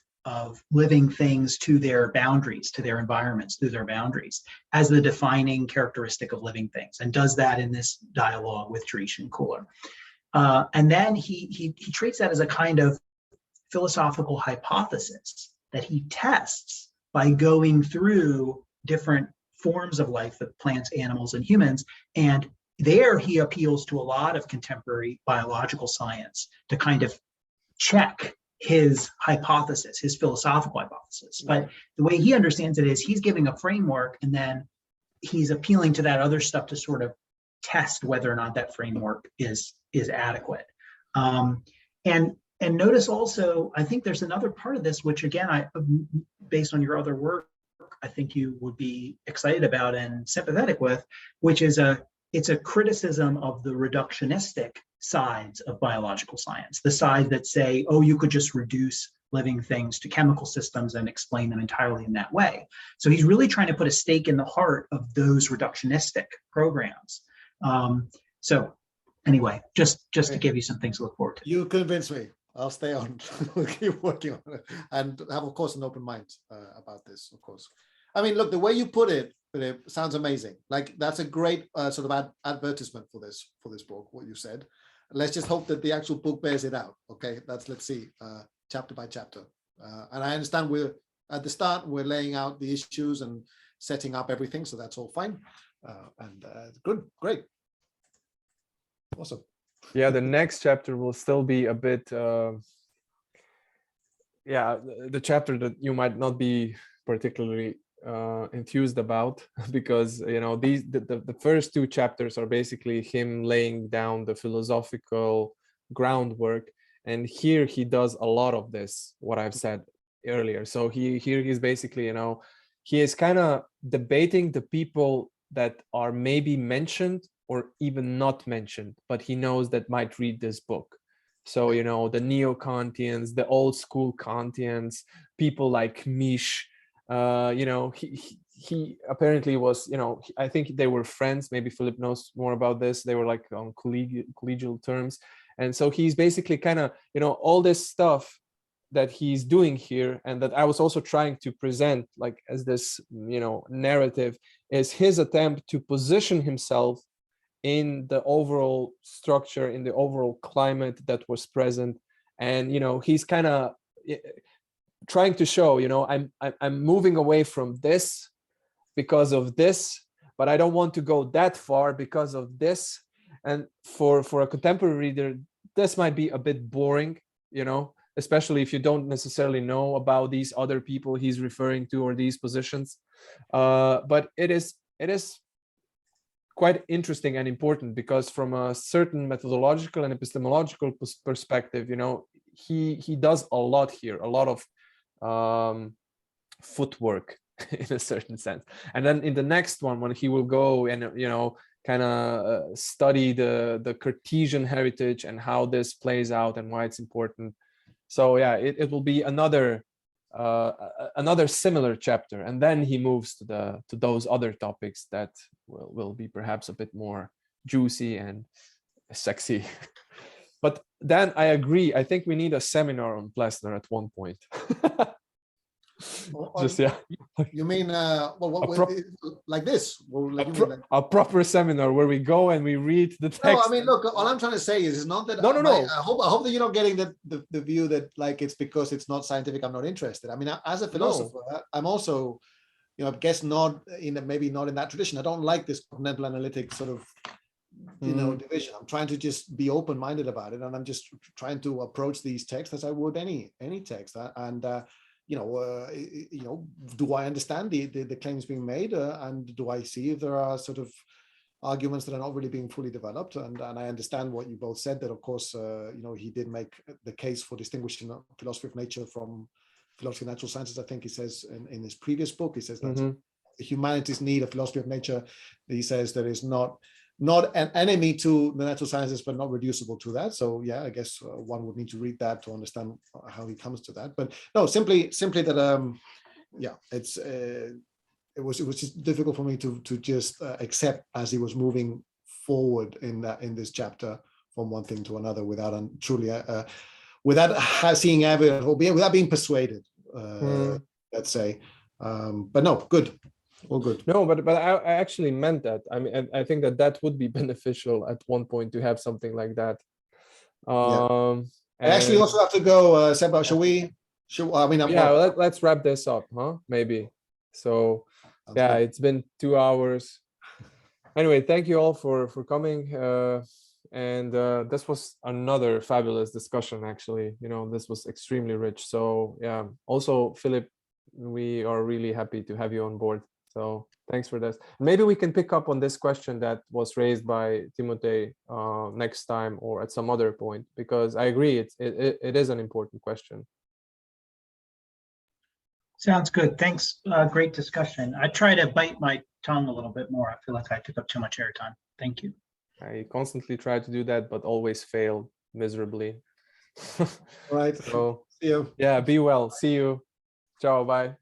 living things to their boundaries, to their environments, through their boundaries, as the defining characteristic of living things, and does that in this dialogue with Dresch and Kohler. And then he treats that as a kind of philosophical hypothesis that he tests by going through different forms of life, the plants, animals, and humans. And there he appeals to a lot of contemporary biological science to kind of check his hypothesis, his philosophical hypothesis. But the way he understands it is he's giving a framework, and then he's appealing to that other stuff to sort of test whether or not that framework is adequate. And notice also, I think there's another part of this, which again, based on your other work, I think you would be excited about and sympathetic with, which is it's a criticism of the reductionistic sides of biological science, the sides that say, oh, you could just reduce living things to chemical systems and explain them entirely in that way. So he's really trying to put a stake in the heart of those reductionistic programs. So anyway, just to give you some things to look forward to. You convinced me. I'll stay on. We'll keep working on it and have, of course, an open mind about this, of course. I mean, look, the way you put it sounds amazing. Like, that's a great sort of advertisement for this book, what you said. Let's just hope that the actual book bears it out. Okay, let's see, chapter by chapter. And I understand we're at the start, we're laying out the issues and setting up everything, so that's all fine. Good, great, awesome. Yeah, the next chapter will still be a bit, the chapter that you might not be particularly enthused about, because the first two chapters are basically him laying down the philosophical groundwork, and here he does a lot of this, what I've said earlier. So he's basically, he is kind of debating the people that are maybe mentioned or even not mentioned, but he knows that might read this book. So, the neo-Kantians, the old school Kantians, people like Misch, he apparently was, I think they were friends. Maybe Philip knows more about this. They were like on collegial terms. And so he's basically kind of, all this stuff that he's doing here, and that I was also trying to present like as this, narrative, is his attempt to position himself in the overall structure, in the overall climate that was present. And, he's kind of trying to show, I'm moving away from this because of this, but I don't want to go that far because of this. And for a contemporary reader, this might be a bit boring, especially if you don't necessarily know about these other people he's referring to or these positions. But it is quite interesting and important, because from a certain methodological and epistemological perspective, he does a lot here, a lot of footwork in a certain sense. And then in the next one, when he will go and kind of study the Cartesian heritage and how this plays out and why it's important. So yeah, it will be another similar chapter, and then he moves to those other topics that will be perhaps a bit more juicy and sexy. But then I agree, I think we need a seminar on Plessner at one point. Just you mean like this? A proper seminar where we go and we read the text. No, I mean, look, all I'm trying to say is not that. No. I hope that you're not getting the view that like it's because it's not scientific I'm not interested. I mean, as a philosopher, I'm also, I guess maybe not in that tradition. I don't like this continental analytic sort of division. I'm trying to just be open-minded about it, and I'm just trying to approach these texts as I would any text. Do I understand the claims being made, and do I see if there are sort of arguments that are not really being fully developed. And I understand what you both said, that of course, he did make the case for distinguishing philosophy of nature from philosophy of natural sciences. I think he says in his previous book, he says that humanities need a philosophy of nature. He says that is not an enemy to the natural sciences, but not reducible to that. So yeah, I guess one would need to read that to understand how he comes to that. But no, simply that yeah, it was just difficult for me to just accept as he was moving forward in this chapter from one thing to another without truly without seeing evidence or without being persuaded. Let's say, but no, good. All good. No, but I actually meant that. I mean, I think that would be beneficial at one point to have something like that. I actually also have to go, Seba. Shall we? I mean, let's wrap this up, huh? Maybe. So, yeah, it's been 2 hours. Anyway, thank you all for coming. And this was another fabulous discussion. Actually, this was extremely rich. So, yeah. Also, Philip, we are really happy to have you on board. So thanks for this. Maybe we can pick up on this question that was raised by Timothy next time or at some other point, because I agree it is an important question. Sounds good. Thanks. Great discussion. I try to bite my tongue a little bit more. I feel like I took up too much airtime. Thank you. I constantly try to do that, but always fail miserably. All right. So see you. Yeah, be well. See you. Ciao. Bye.